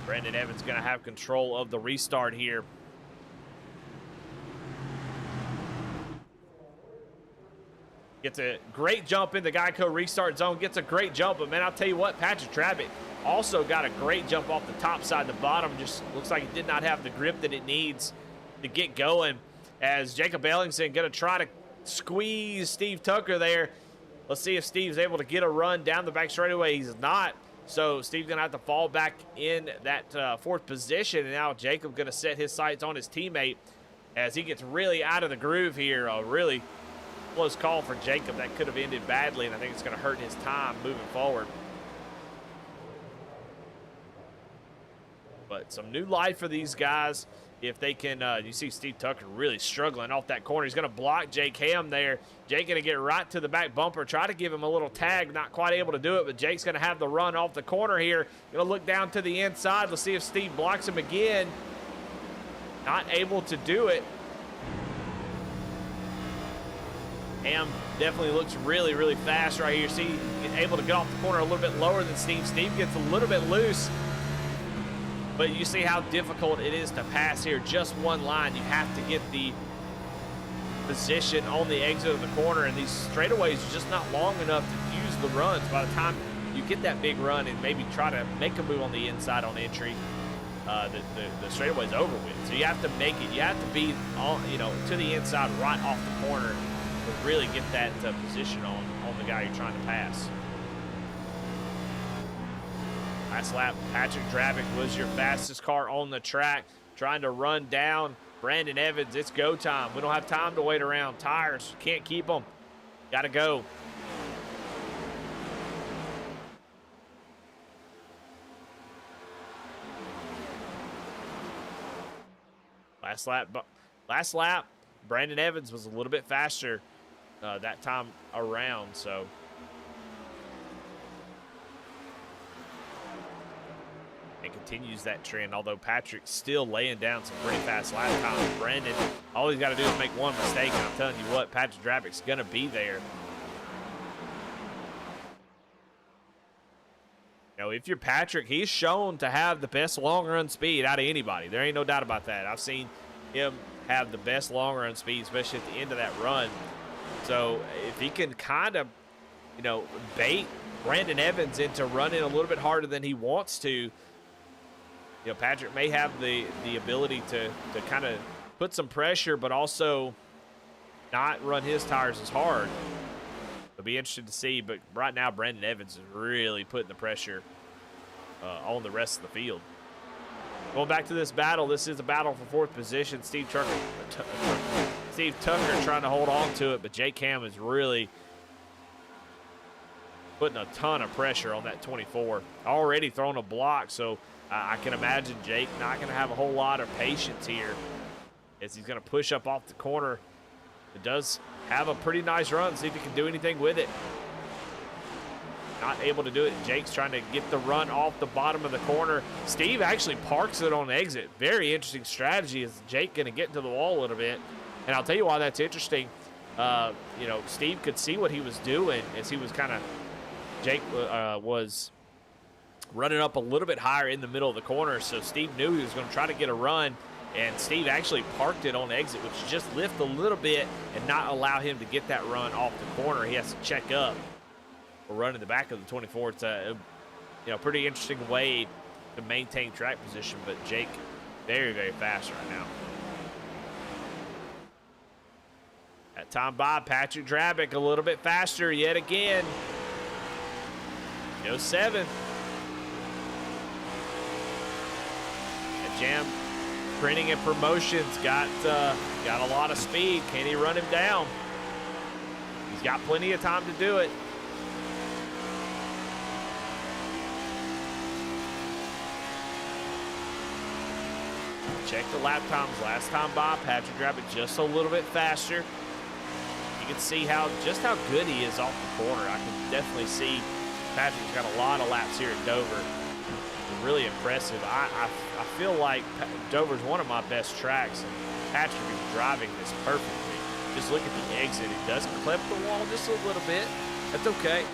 Brandon Evans going to have control of the restart here. Gets a great jump in the Geico restart zone. Gets a great jump. But, man, I'll tell you what, Patrick Travitt also got a great jump off the top side. The bottom just looks like it did not have the grip that it needs to get going. As Jacob Ellingson going to try to squeeze Steve Tucker there. Let's see if Steve's able to get a run down the back straightaway. He's not. So Steve's going to have to fall back in that fourth position. And now Jacob going to set his sights on his teammate as he gets really out of the groove here. A really close call for Jacob. That could have ended badly, and I think it's going to hurt his time moving forward. But some new life for these guys. If they can, you see Steve Tucker really struggling off that corner. He's going to block Jake Ham there. Jake going to get right to the back bumper, try to give him a little tag, not quite able to do it, but Jake's going to have the run off the corner here. Going to look down to the inside. Let's see if Steve blocks him again. Not able to do it. Ham definitely looks really, really fast right here. See, able to get off the corner a little bit lower than Steve. Steve gets a little bit loose. But you see how difficult it is to pass here. Just one line. You have to get the position on the exit of the corner. And these straightaways are just not long enough to use the runs. By the time you get that big run and maybe try to make a move on the inside on entry, the straightaway's over with. So you have to make it. You have to be on, to the inside right off the corner to really get that position on the guy you're trying to pass. Last lap, Patrick Travitt was your fastest car on the track, trying to run down Brandon Evans. It's go time. We don't have time to wait around. Tires, can't keep them. Got to go. last lap, Brandon Evans was a little bit faster that time around, so. And continues that trend, although Patrick's still laying down some pretty fast lap times. Brandon, all he's got to do is make one mistake, and I'm telling you what, Patrick Drabick's going to be there. You know, if you're Patrick, he's shown to have the best long-run speed out of anybody. There ain't no doubt about that. I've seen him have the best long-run speed, especially at the end of that run. So if he can kind of, you know, bait Brandon Evans into running a little bit harder than he wants to, you know, Patrick may have the ability to kind of put some pressure, but also not run his tires as hard. It'll be interesting to see, but right now Brandon Evans is really putting the pressure on the rest of the field. Going back to this battle, this is a battle for fourth position. Steve Tucker trying to hold on to it, but Jake Ham is really putting a ton of pressure on that 24. Already thrown a block, so I can imagine Jake not going to have a whole lot of patience here as he's going to push up off the corner. It does have a pretty nice run. See if he can do anything with it. Not able to do it. Jake's trying to get the run off the bottom of the corner. Steve actually parks it on exit. Very interesting strategy. Is Jake going to get into the wall a little bit? And I'll tell you why that's interesting. You know, Steve could see what he was doing as he was kind of, Jake was running up a little bit higher in the middle of the corner. So Steve knew he was going to try to get a run. And Steve actually parked it on exit, which just lift a little bit and not allow him to get that run off the corner. He has to check up or run in the back of the 24. It's a pretty interesting way to maintain track position, but Jake very, very fast right now. That time by Patrick Drabick a little bit faster yet again. 07. And Jam Printing and Promotions got a lot of speed. Can he run him down? He's got plenty of time to do it. Check the lap times last time by. Patrick Drabick just a little bit faster. You can see just how good he is off the corner. I can definitely see Patrick's got a lot of laps here at Dover. Really impressive. I feel like Dover's one of my best tracks, and Patrick is driving this perfectly. Just look at the exit. It does clip the wall just a little bit. That's okay.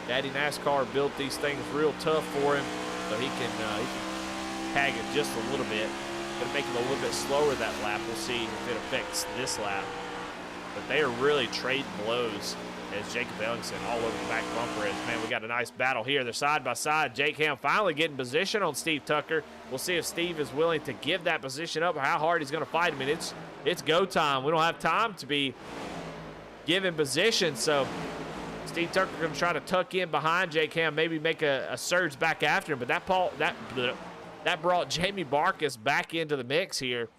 Daddy NASCAR built these things real tough for him, so he can tag it just a little bit. Gonna make him a little bit slower that lap. We'll see if it affects this lap. But they are really trading blows as Jacob Ellingson all over the back bumper is. Man, we got a nice battle here. They're side by side. Jake Ham finally getting position on Steve Tucker. We'll see if Steve is willing to give that position up or how hard he's going to fight him. And it's go time. We don't have time to be giving position. So Steve Tucker going to try to tuck in behind Jake Ham, maybe make a surge back after him. But that brought Jamie Barkas back into the mix here.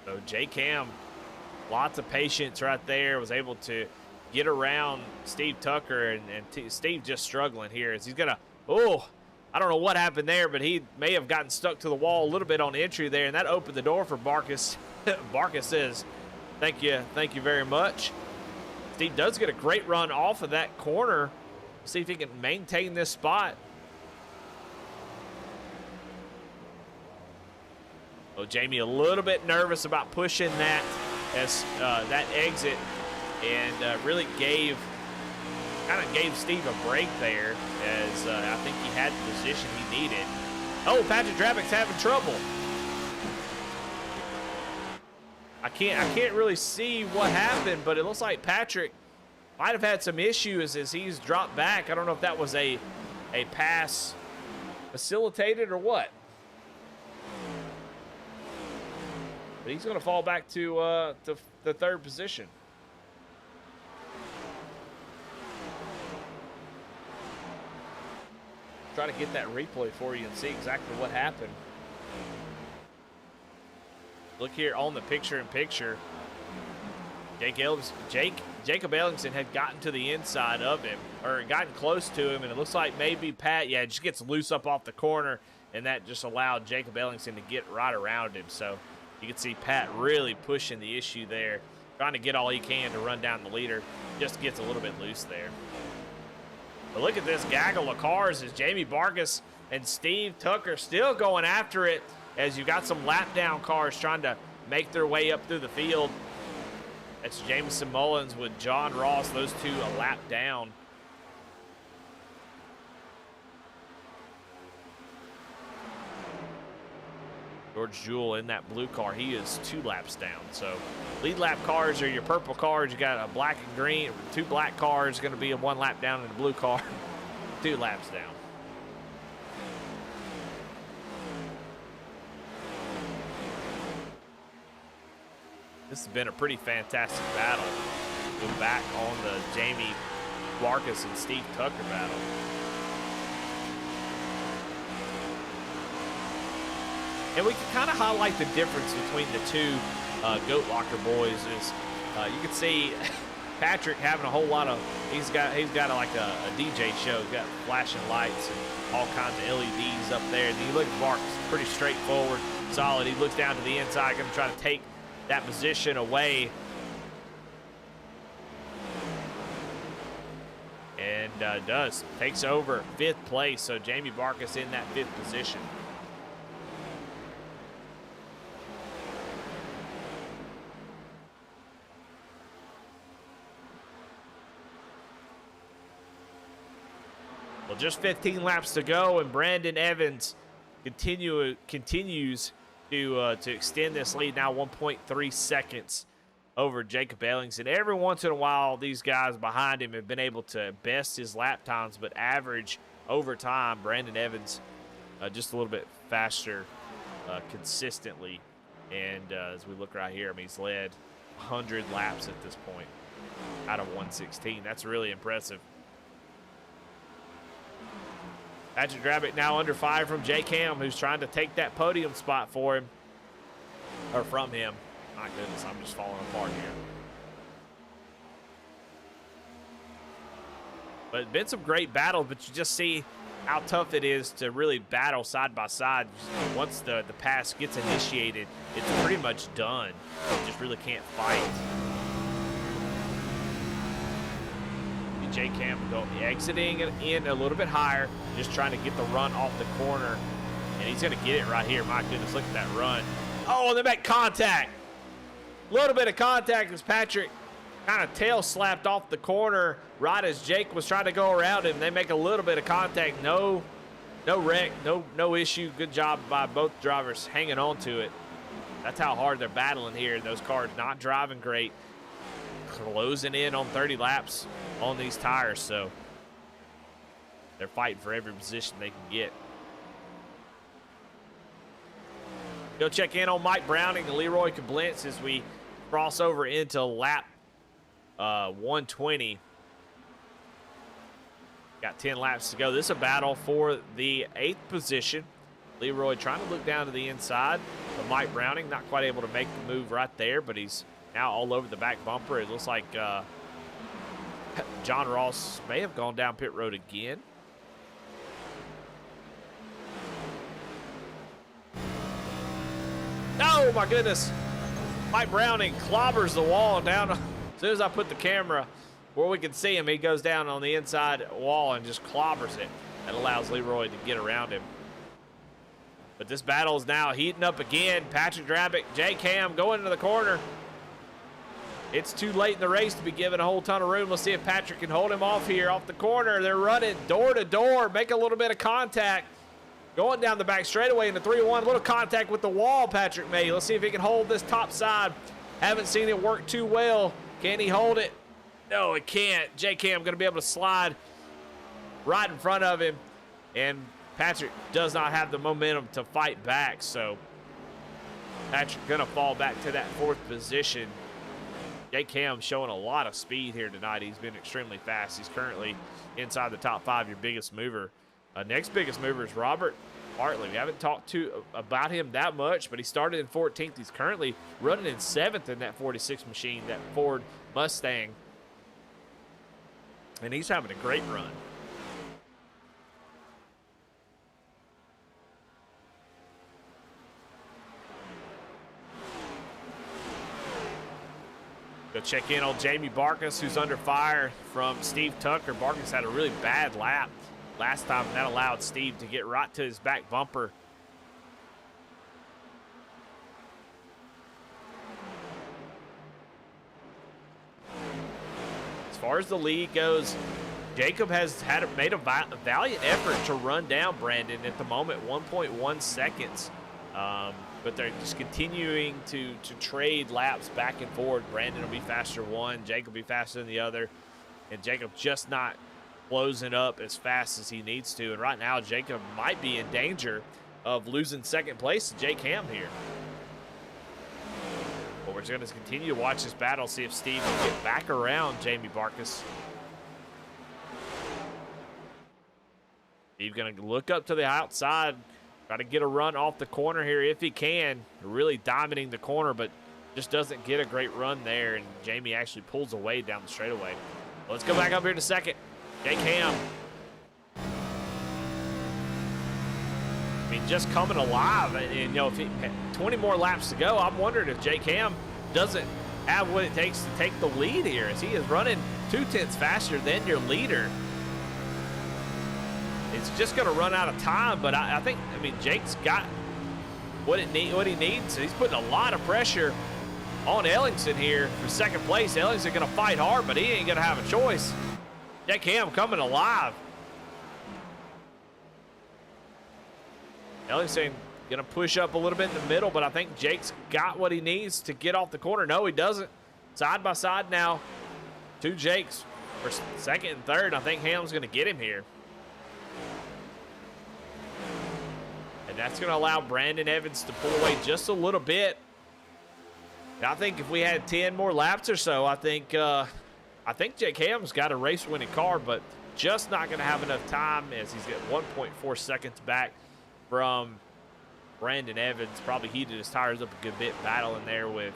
So Jake Ham, lots of patience right there, was able to get around Steve Tucker, and Steve just struggling here as he's going to, I don't know what happened there, but he may have gotten stuck to the wall a little bit on entry there, and that opened the door for Barkas. Barkas says, thank you very much. Steve does get a great run off of that corner. See if he can maintain this spot. Oh, Jamie a little bit nervous about pushing that that exit, and really gave Steve a break there as I think he had the position he needed. Oh, Patrick Drabick's having trouble. I can't really see what happened, but it looks like Patrick might have had some issues as he's dropped back. I don't know if that was a pass facilitated or what. But he's going to fall back to the third position. Try to get that replay for you and see exactly what happened. Look here on the picture-in-picture. Jacob Ellingson had gotten to the inside of him, or gotten close to him, and it looks like maybe Pat, just gets loose up off the corner, and that just allowed Jacob Ellingson to get right around him. So you can see Pat really pushing the issue there, trying to get all he can to run down the leader. Just gets a little bit loose there. But look at this gaggle of cars as Jamie Barkus and Steve Tucker still going after it, as you got some lap down cars trying to make their way up through the field. That's Jameson Mullins with John Ross, those two a lap down. George Jewell in that blue car, he is 2 laps down. So lead lap cars are your purple cars. You got a black and green, 2 black cars, going to be a 1 lap down in the blue car, 2 laps down. This has been a pretty fantastic battle. Go back on the Jamie Barkus and Steve Tucker battle. And we can kind of highlight the difference between the two Goat Locker boys. Is you can see Patrick having a whole lot of, he's got like a DJ show. He's got flashing lights and all kinds of LEDs up there. And you look at Barkus, pretty straightforward, solid. He looks down to the inside, going to try to take that position away, and takes over 5th place. So Jamie Barkus in that 5th position. Well, just 15 laps to go, and Brandon Evans continues to extend this lead, now 1.3 seconds over Jacob Ellingson. Every once in a while, these guys behind him have been able to best his lap times, but average over time, Brandon Evans just a little bit faster consistently. And as we look right here, I mean, he's led 100 laps at this point out of 116. That's really impressive. Patrick Drabick now under fire from Jay Cam, who's trying to take that podium spot for him, or from him. My goodness, I'm just falling apart here. But it's been some great battles, but you just see how tough it is to really battle side by side. Once the pass gets initiated, it's pretty much done. You just really can't fight. J Cam exiting in a little bit higher, just trying to get the run off the corner, and he's going to get it right here. My goodness, look at that run. Oh, and they make contact. A little bit of contact as Patrick kind of tail slapped off the corner right as Jake was trying to go around him. They make a little bit of contact. No wreck, no issue. Good job by both drivers hanging on to it. That's how hard they're battling here. Those cars not driving great, closing in on 30 laps on these tires, so they're fighting for every position they can get. Go check in on Mike Browning and Leroy Koblenz as we cross over into lap 120. Got 10 laps to go. This is a battle for the 8th position. Leroy trying to look down to the inside, but Mike Browning not quite able to make the move right there, but he's now all over the back bumper. It looks like John Ross may have gone down pit road again. Oh my goodness. Mike Browning clobbers the wall down. As soon as I put the camera where we can see him, he goes down on the inside wall and just clobbers it. That allows Leroy to get around him. But this battle is now heating up again. Patrick Drabick, Jay Cam going into the corner. It's too late in the race to be given a whole ton of room. Let's see if Patrick can hold him off here off the corner. They're running door to door, make a little bit of contact. Going down the back straightaway in the 3-1. A little contact with the wall Patrick made. Let's see if he can hold this top side. Haven't seen it work too well. Can he hold it? No, it can't. Jay Cam going to be able to slide right in front of him. And Patrick does not have the momentum to fight back. So Patrick going to fall back to that 4th position. Jay Cam showing a lot of speed here tonight. He's been extremely fast. He's currently inside the top 5, your biggest mover. Next biggest mover is Robert Hartley. We haven't talked about him that much, but he started in 14th. He's currently running in 7th in that 46 machine, that Ford Mustang. And he's having a great run. Go check in on Jamie Barkus, who's under fire from Steve Tucker. Barkus had a really bad lap last time, and that allowed Steve to get right to his back bumper. As far as the lead goes, Jacob has made a valiant effort to run down Brandon at the moment, 1.1 seconds. But they're just continuing to trade laps back and forth. Brandon will be faster one, Jacob will be faster than the other, and Jacob just not closing up as fast as he needs to. And right now, Jacob might be in danger of losing second place to Jake Ham here. But we're just going to continue to watch this battle, see if Steve can get back around Jamie Barkus. Steve going to look up to the outside, try to get a run off the corner here if he can. Really dominating the corner, but just doesn't get a great run there, and Jamie actually pulls away down the straightaway. Let's go back up here to second. Jake Ham. I mean, just coming alive. And you know, if 20 more laps to go, I'm wondering if Jake Ham doesn't have what it takes to take the lead here, as he is running 0.2 faster than your leader. It's just going to run out of time, but I mean, Jake's got what he needs. He's putting a lot of pressure on Ellingson here for second place. Ellingson going to fight hard, but he ain't going to have a choice. Jake Ham coming alive. Ellingson going to push up a little bit in the middle, but I think Jake's got what he needs to get off the corner. No, he doesn't. Side by side now. Two Jakes for second and third. I think Ham's going to get him here. And that's going to allow Brandon Evans to pull away just a little bit. And I think if we had 10 more laps or so, I think Jake Ham's got a race-winning car, but just not going to have enough time, as he's got 1.4 seconds back from Brandon Evans. Probably heated his tires up a good bit battling there with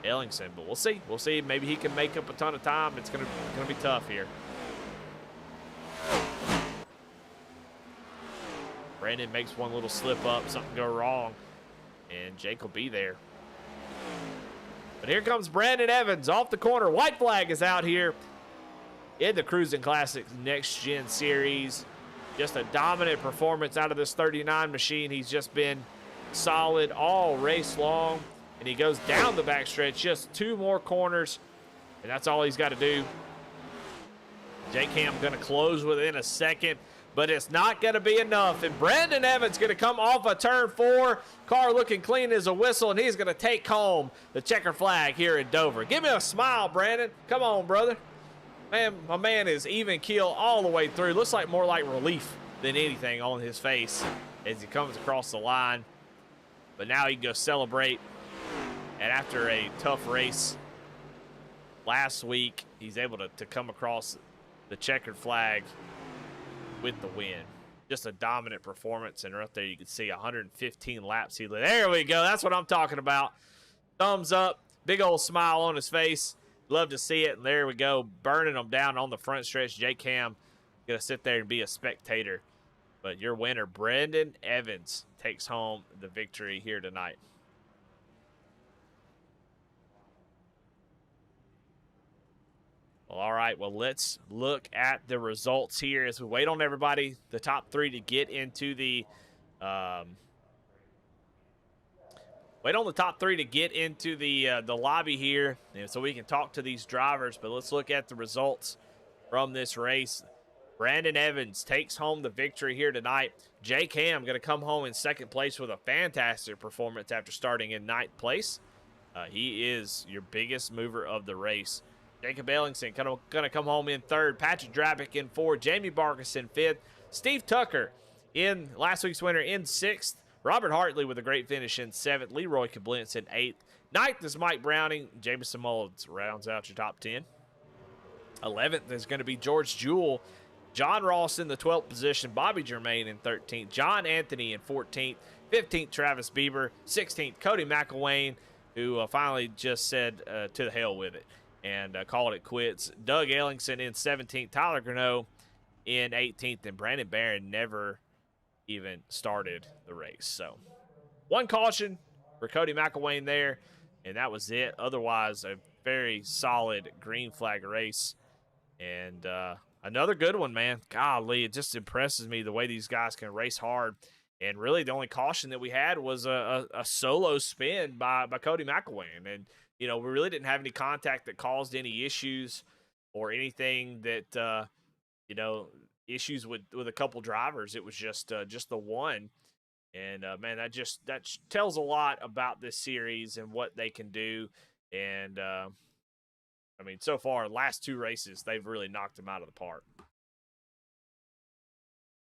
Ellingson, but we'll see. We'll see. Maybe he can make up a ton of time. It's going to be tough here. Brandon makes one little slip up, something go wrong, and Jake will be there. But here comes Brandon Evans off the corner. White flag is out here in the Crusin Classics Next Gen Series. Just a dominant performance out of this 39 machine. He's just been solid all race long, and he goes down the backstretch, just 2 more corners, and that's all he's got to do. Jake Ham going to close within a second, but it's not going to be enough. And Brandon Evans going to come off of turn 4. Car looking clean as a whistle, and he's going to take home the checker flag here in Dover. Give me a smile, Brandon. Come on, brother. Man, my man is even keel all the way through. Looks like more like relief than anything on his face as he comes across the line. But now he can go celebrate. And after a tough race last week, he's able to come across the checkered flag with the win. Just a dominant performance, and right there you can see 115 laps he led. There we go. That's what I'm talking about. Thumbs up, big old smile on his face. Love to see it. And there we go, burning them down on the front stretch. Jake Ham gonna sit there and be a spectator. But your winner, Brandon Evans, takes home the victory here tonight. Well, all right, well, let's look at the results here as we wait on everybody, the top 3 to get into the lobby here, and so we can talk to these drivers. But let's look at the results from this race. Brandon Evans takes home the victory here tonight. Jake Ham going to come home in second place with a fantastic performance after starting in 9th place. He is your biggest mover of the race. Jacob Ellingson going to come home in 3rd. Patrick Drabick in 4th. Jamie Barkus in 5th. Steve Tucker, in last week's winner, in 6th. Robert Hartley with a great finish in 7th. Leroy Kablintz in 8th. 9th is Mike Browning. Jameson Mullins rounds out your top 10. 11th is going to be George Jewell John Ross in the 12th position, Bobby Germain in 13th, John Anthony in 14th, 15th Travis Bieber, 16th Cody McElwain, who finally just said to the hell with it and called it quits. Doug Ellingson in 17th, Tyler Greneau in 18th, and Brandon Barron never even started the race. So one caution for Cody McElwain there, and that was it. Otherwise, a very solid green flag race. And another good one, man. Golly, it just impresses me the way these guys can race hard. And really, the only caution that we had was a solo spin by Cody McElwain. And, we really didn't have any contact that caused any issues or anything that, issues with a couple drivers. It was just the one. And, man, that tells a lot about this series and what they can do. And, so far, last two races, they've really knocked them out of the park.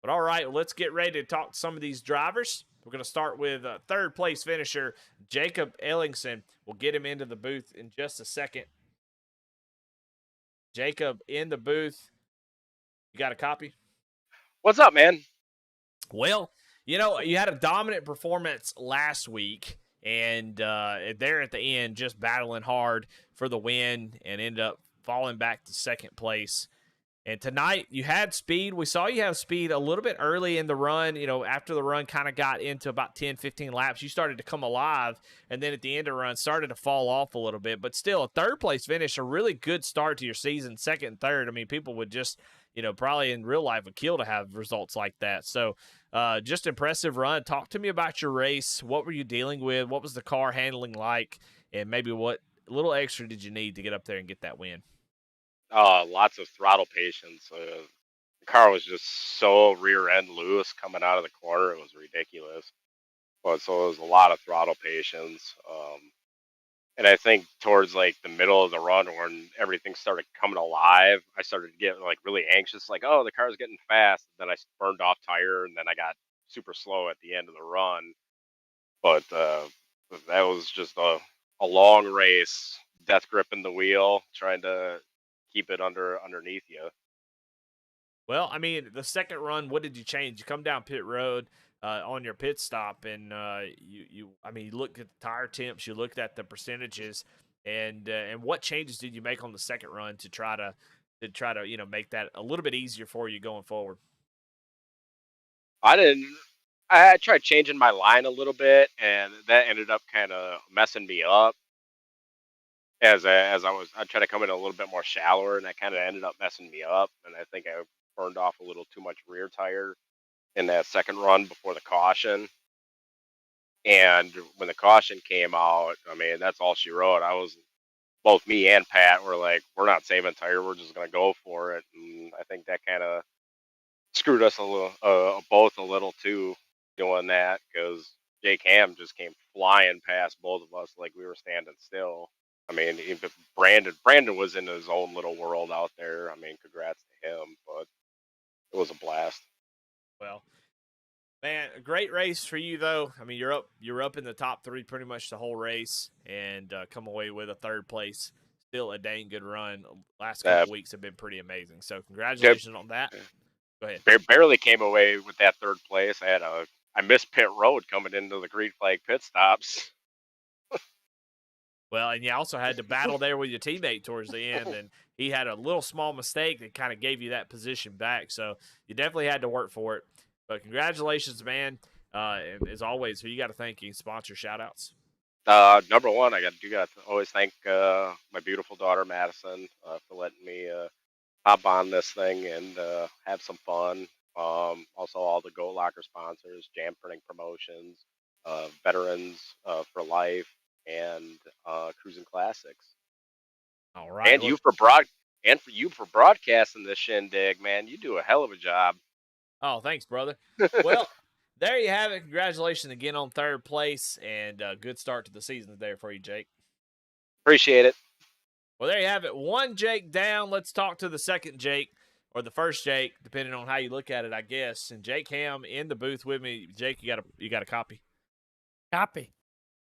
But all right, let's get ready to talk to some of these drivers. We're going to start with third place finisher, Jacob Ellingson. We'll get him into the booth in just a second. Jacob in the booth. You got a copy? What's up, man? Well, you had a dominant performance last week. And there at the end, just battling hard for the win and ended up falling back to second place. And tonight, you had speed. We saw you have speed a little bit early in the run. After the run kind of got into about 10, 15 laps, you started to come alive. And then at the end of the run, started to fall off a little bit. But still, a third-place finish, a really good start to your season, second and third. People would just, probably in real life would kill to have results like that. So, just impressive run. Talk to me about your race. What were you dealing with? What was the car handling like? And maybe what little extra did you need to get up there and get that win? Lots of throttle patience. The car was just so rear end loose coming out of the corner. It was ridiculous. But so it was a lot of throttle patience. And I think towards like the middle of the run when everything started coming alive, I started to get like really anxious, like, oh, the car's getting fast. Then I burned off tire and then I got super slow at the end of the run. But that was just a long race, death gripping the wheel, trying to keep it underneath you. Well, the second run, what did you change? You come down pit road on your pit stop, and you looked at the tire temps, you looked at the percentages, and what changes did you make on the second run to try to make that a little bit easier for you going forward? I tried changing my line a little bit, and that ended up kind of messing me up. I tried to come in a little bit more shallower, and that kind of ended up messing me up. And I think I burned off a little too much rear tire in that second run before the caution. And when the caution came out, that's all she wrote. Both me and Pat were like, we're not saving tire. We're just going to go for it. And I think that kind of screwed us both a little too doing that, because Jake Ham just came flying past both of us like we were standing still. Even Brandon was in his own little world out there. Congrats to him, but it was a blast. Well, man, a great race for you though. You're up in the top three pretty much the whole race, and come away with a third place. Still a dang good run. Last couple weeks have been pretty amazing. So congratulations on that. Go ahead. Barely came away with that third place. I missed pit road coming into the green flag pit stops. Well, and you also had to battle there with your teammate towards the end, and he had a little small mistake that kind of gave you that position back. So you definitely had to work for it. But congratulations, man. And as always, who you got to thank? You sponsor shout-outs. Number one, I got to always thank my beautiful daughter, Madison, for letting me hop on this thing and have some fun. Also, all the Go Locker sponsors, Jam Printing Promotions, Veterans for Life, and Crusin Classics. All right, and you for broadcasting this shindig, man. You do a hell of a job. Oh, thanks, brother. Well, there you have it. Congratulations again on third place, and good start to the season there for you, Jake. Appreciate it. Well, there you have it. One Jake down. Let's talk to the second Jake, or the first Jake, depending on how you look at it, I guess. And Jake Ham in the booth with me. Jake, you got a copy? Copy.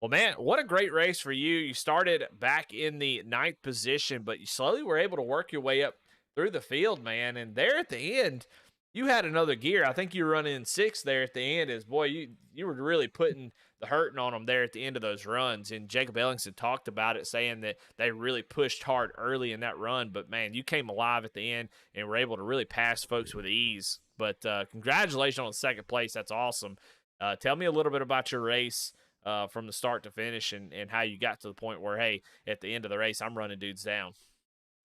Well, man, what a great race for you. You started back in the 9th position, but you slowly were able to work your way up through the field, man. And there at the end, you had another gear. I think you were running in 6 there at the end. Is boy, you were really putting the hurting on them there at the end of those runs. And Jacob Ellingson talked about it, saying that they really pushed hard early in that run. But man, you came alive at the end and were able to really pass folks with ease. But congratulations on second place. That's awesome. Tell me a little bit about your race from the start to finish, and how you got to the point where, hey, at the end of the race, I'm running dudes down.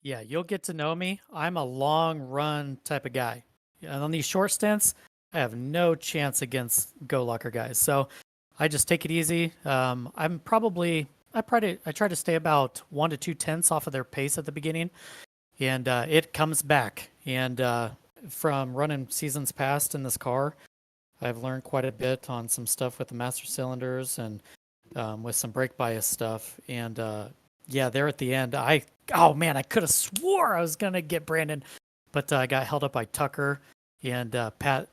Yeah, you'll get to know me. I'm a long run type of guy. And on these short stints, I have no chance against Go Locker guys. So I just take it easy. I try to stay about 1 to 2 tenths off of their pace at the beginning, and it comes back. And from running seasons past in this car, I've learned quite a bit on some stuff with the master cylinders and with some brake bias stuff. And yeah, there at the end, I could have swore I was gonna get Brandon, but I got held up by Tucker and Pat.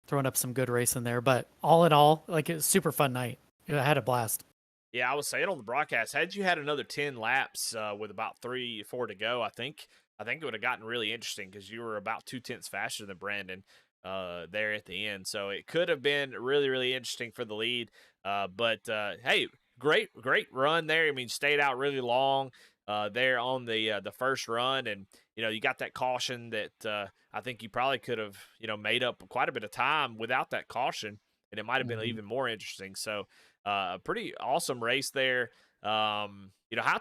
Throwing up some good racing there. But all in all, like, it was a super fun night. I had a blast. Yeah, I was saying on the broadcast, had you had another 10 laps with about 3 or 4 to go, I think it would have gotten really interesting because you were about 2 tenths faster than Brandon there at the end. So it could have been really, really interesting for the lead. But hey, great run there. I mean, stayed out really long there on the first run, and you got that caution that I think you probably could have made up quite a bit of time without that caution, and it might have been even more interesting. So a pretty awesome race there. How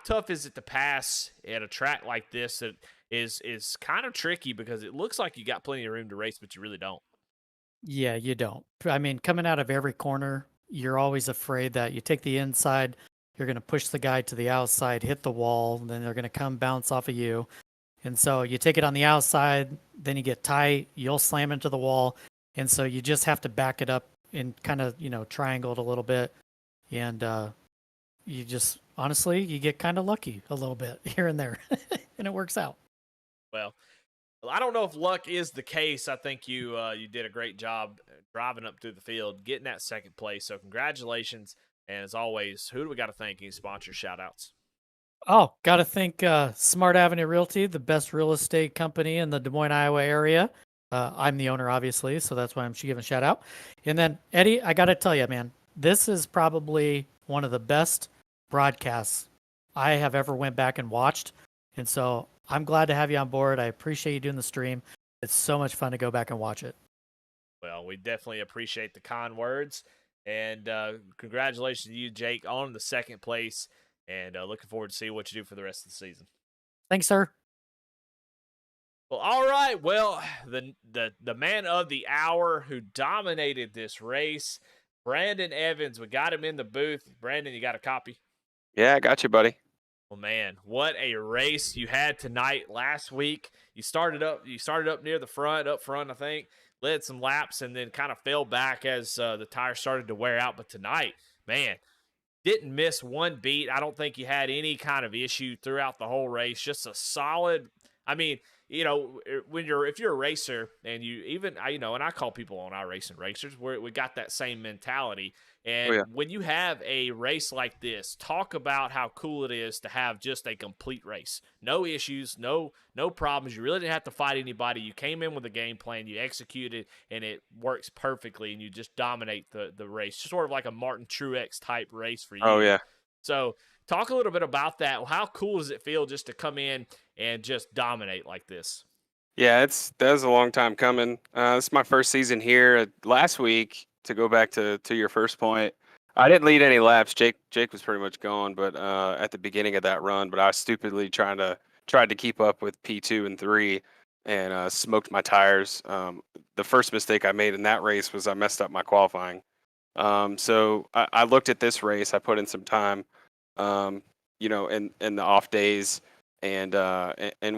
tough is it to pass at a track like this that is kind of tricky because it looks like you got plenty of room to race, but you really don't. Yeah, you don't. I mean, coming out of every corner, you're always afraid that you take the inside, you're going to push the guy to the outside, hit the wall, then they're going to come bounce off of you. And so you take it on the outside, then you get tight, you'll slam into the wall. And so you just have to back it up and kind of, triangle it a little bit. And you just, honestly, you get kind of lucky a little bit here and there, and it works out. Well, I don't know if luck is the case. I think you did a great job driving up through the field, getting that second place. So congratulations. And as always, who do we got to thank? Any sponsor shout outs? Oh, got to thank Smart Avenue Realty, the best real estate company in the Des Moines, Iowa area. I'm the owner, obviously, so that's why I'm giving a shout out. And then, Eddie, I got to tell you, man, this is probably one of the best broadcasts I have ever went back and watched. And so I'm glad to have you on board. I appreciate you doing the stream. It's so much fun to go back and watch it. Well, we definitely appreciate the kind words. And congratulations to you, Jake, on the second place. And looking forward to see what you do for the rest of the season. Thanks, sir. Well, all right. Well, the man of the hour who dominated this race, Brandon Evans. We got him in the booth. Brandon, you got a copy? Yeah, I got you, buddy. Well, man, what a race you had tonight. Last week, you started up near the front, up front, I think, led some laps, and then kind of fell back as the tires started to wear out. But tonight, man, didn't miss one beat. I don't think you had any kind of issue throughout the whole race. Just a solid. I mean, if you're a racer, and you even, and I call people on our racing racers, we got that same mentality. And when you have a race like this, talk about how cool it is to have just a complete race. No issues, no problems. You really didn't have to fight anybody. You came in with a game plan, you executed, and it works perfectly, and you just dominate the race. Sort of like a Martin Truex type race for you. Oh, yeah. So talk a little bit about that. How cool does it feel just to come in and just dominate like this? Yeah, that was a long time coming. This is my first season here. Last week, to go back to your first point, I didn't lead any laps. Jake was pretty much gone, but at the beginning of that run, but I was stupidly tried to keep up with P2 and 3 and smoked my tires. The first mistake I made in that race was I messed up my qualifying. So I looked at this race. I put in some time, in the off days, and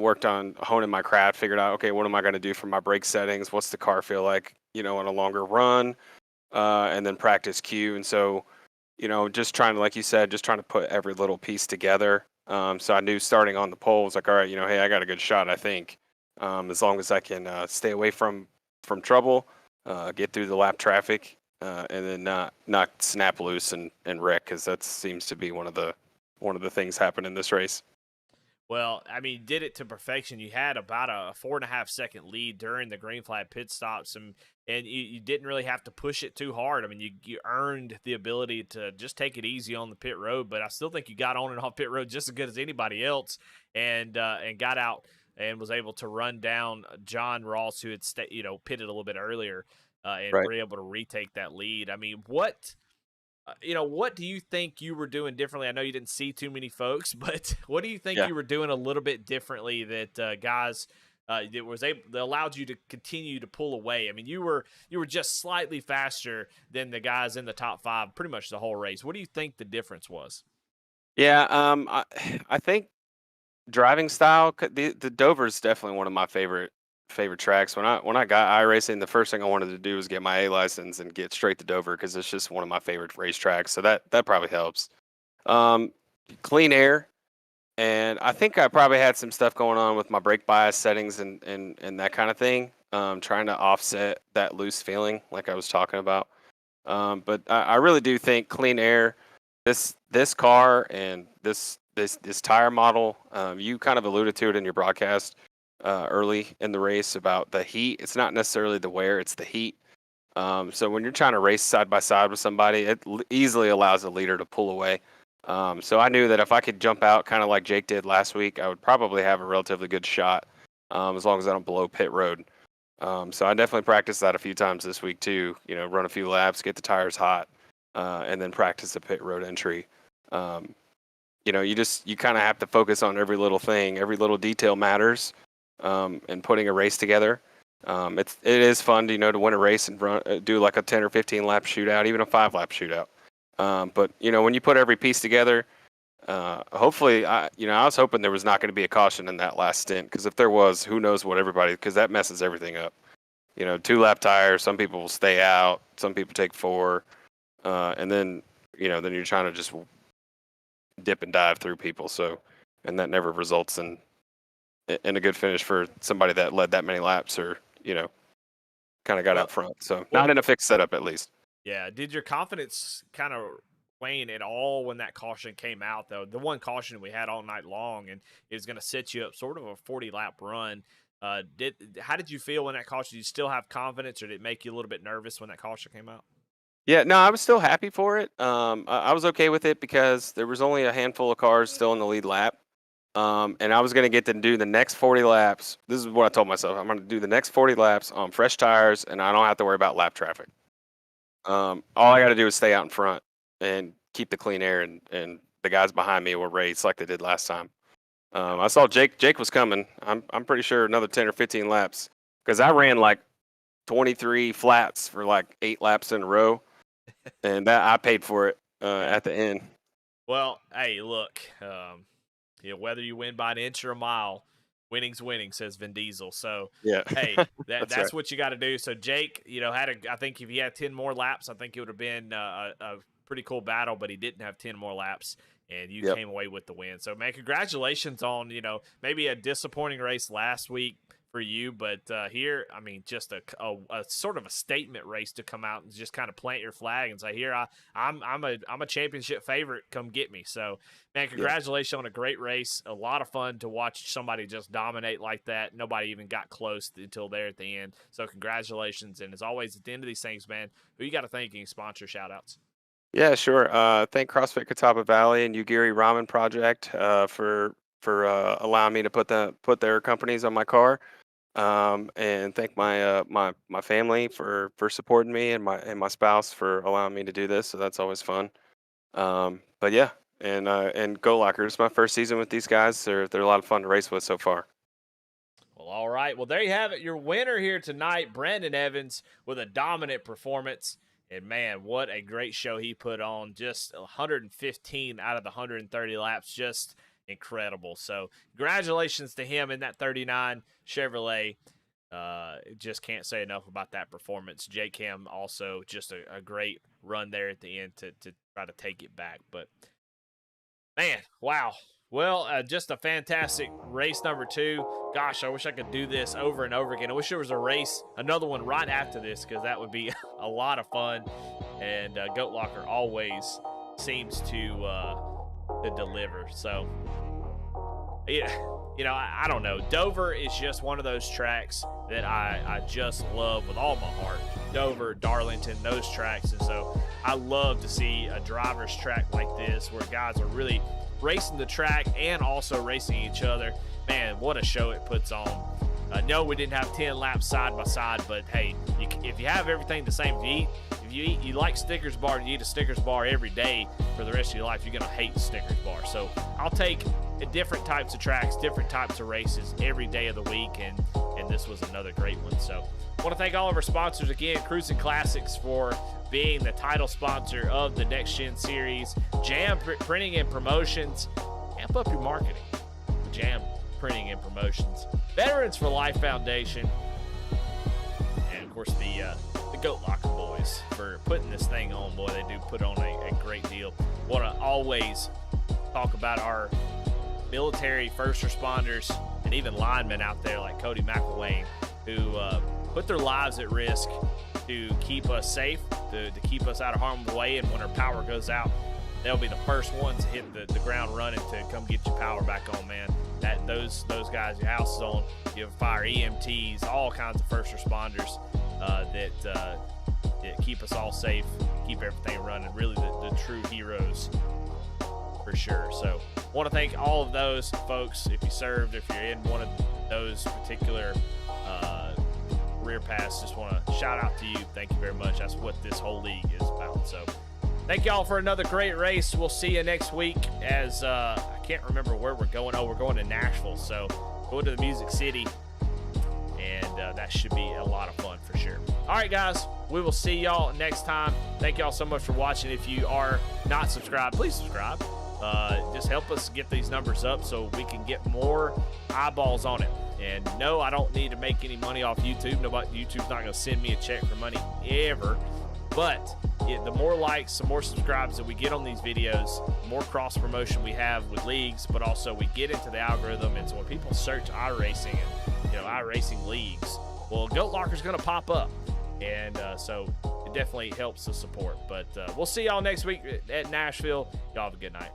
worked on honing my craft. Figured out, okay, what am I going to do for my brake settings? What's the car feel like, on a longer run? And then practice Q. And so, just trying to, like you said, just trying to put every little piece together. So I knew starting on the pole was like, all right, hey, I got a good shot, I think. As long as I can stay away from trouble, get through the lap traffic, and then not snap loose and wreck, because that seems to be one of the things happening in this race. Well, I mean, you did it to perfection. You had about a 4.5 second lead during the green flag pit stops, and you didn't really have to push it too hard. I mean, you earned the ability to just take it easy on the pit road, but I still think you got on and off pit road just as good as anybody else, and got out and was able to run down John Ross, who had pitted a little bit earlier, and Right. were able to retake that lead. I mean, what do you think you were doing differently? I know you didn't see too many folks, but what do you think Yeah. you were doing a little bit differently that guys that allowed you to continue to pull away? I mean, you were just slightly faster than the guys in the top five pretty much the whole race. What do you think the difference was? Yeah. I think driving style. The Dover's definitely one of my favorite tracks. When I got iRacing, the first thing I wanted to do was get my A license and get straight to Dover because it's just one of my favorite racetracks. So that probably helps. Um, Clean air, and I think I probably had some stuff going on with my brake bias settings and that kind of thing. Trying to offset that loose feeling, like I was talking about. But I really do think clean air, this car and this tire model. You kind of alluded to it in your broadcast early in the race about the heat. It's not necessarily the wear; it's the heat. So when you're trying to race side by side with somebody, it easily allows a leader to pull away. So I knew that if I could jump out kind of like Jake did last week, I would probably have a relatively good shot, as long as I don't blow pit road. So I definitely practiced that a few times this week too. Run a few laps, get the tires hot, and then practice the pit road entry. Um, you kind of have to focus on every little thing, every little detail matters, in putting a race together. It is fun, to win a race and do like a 10 or 15 lap shootout, even a 5 lap shootout. But when you put every piece together, hopefully, I was hoping there was not going to be a caution in that last stint, because if there was, who knows what everybody, because that messes everything up. 2 lap tires, some people will stay out, some people take 4, and then you're trying to just dip and dive through people. So, and that never results in a good finish for somebody that led that many laps or kind of got Well, out front. So well, not in a fixed setup, at least. yeah. Did your confidence kind of wane at all when that caution came out, though? The one caution we had all night long, and is going to set you up sort of a 40 lap run. How did you feel when that caution? Did you still have confidence, or did it make you a little bit nervous when that caution came out? Yeah, no, I was still happy for it. I was okay with it because there was only a handful of cars still in the lead lap. And I was going to get to do the next 40 laps. This is what I told myself. I'm going to do the next 40 laps on fresh tires, and I don't have to worry about lap traffic. All I got to do is stay out in front and keep the clean air, and the guys behind me will race like they did last time. I saw Jake was coming. I'm pretty sure another 10 or 15 laps, because I ran like 23 flats for like 8 laps in a row, and that I paid for it at the end. Well, hey, look, whether you win by an inch or a mile, winning's winning, says Vin Diesel. So, Yeah, hey, that's that's right. what you got to do. So, Jake, I think if he had 10 more laps, I think it would have been a pretty cool battle, but he didn't have 10 more laps, and you Yep. came away with the win. So, man, congratulations on, maybe a disappointing race last week for you, but here, I mean, just a sort of a statement race to come out and just kind of plant your flag and say, here, I'm a championship favorite. Come get me. So, man, Yeah. congratulations on a great race. A lot of fun to watch somebody just dominate like that. Nobody even got close until there at the end. So, congratulations. And as always, at the end of these things, man, who you got to thank any sponsor shout outs? Yeah, sure. Thank CrossFit Catawba Valley and Ugiri Ramen Project for allowing me to put their companies on my car. And thank my family for supporting me, and my spouse for allowing me to do this. So that's always fun. But yeah, and Go Locker. It's my first season with these guys. They're a lot of fun to race with so far. Well, all right. Well, there you have it. Your winner here tonight, Brandon Evans, with a dominant performance. And man, what a great show he put on. Just 115 out of the 130 laps. Just incredible. So, congratulations to him in that 39 Chevrolet. Just can't say enough about that performance. Jake Ham also just a great run there at the end to try to take it back. But man, wow. Well, just a fantastic race number 2. Gosh, I wish I could do this over and over again. I wish there was another one right after this, because that would be a lot of fun. And Goat Locker always seems to deliver. So, Yeah, I don't know. Dover is just one of those tracks that I just love with all my heart. Dover, Darlington, those tracks. And so I love to see a driver's track like this where guys are really racing the track and also racing each other. Man, what a show it puts on. No, we didn't have 10 laps side by side, but hey, if you have everything the same, if you like Snickers bar, you eat a Snickers bar every day for the rest of your life, you're going to hate Snickers bar. So I'll take different types of tracks, different types of races every day of the week, and this was another great one. So I want to thank all of our sponsors again, Crusin Classics for being the title sponsor of the Next Gen Series, Jam Printing and Promotions. Amp up your marketing. Jam Printing and Promotions, Veterans for Life Foundation, and of course the Goat Locker boys for putting this thing on. Boy, they do put on a great deal. Want to always talk about our military, first responders, and even linemen out there like Cody McElwain, who put their lives at risk to keep us safe, to keep us out of harm's way. And when our power goes out, they'll be the first ones to hit the ground running to come get your power back on, man. Those guys, your house is on, you have fire, EMTs, all kinds of first responders that keep us all safe, keep everything running. Really the true heroes for sure. So want to thank all of those folks. If you served, if you're in one of those particular career paths, just want to shout out to you. Thank you very much. That's what this whole league is about. So thank y'all for another great race. We'll see you next week as I can't remember where we're going. Oh, we're going to Nashville. So go to the Music City, and that should be a lot of fun for sure. All right, guys, we will see y'all next time. Thank y'all so much for watching. If you are not subscribed, please subscribe. Just help us get these numbers up so we can get more eyeballs on it. And no, I don't need to make any money off YouTube. YouTube's not going to send me a check for money ever. But the more likes, the more subscribes that we get on these videos, the more cross promotion we have with leagues, but also we get into the algorithm. And so when people search iRacing and iRacing leagues, well, Goat Locker's going to pop up. And so it definitely helps the support. But we'll see y'all next week at Nashville. Y'all have a good night.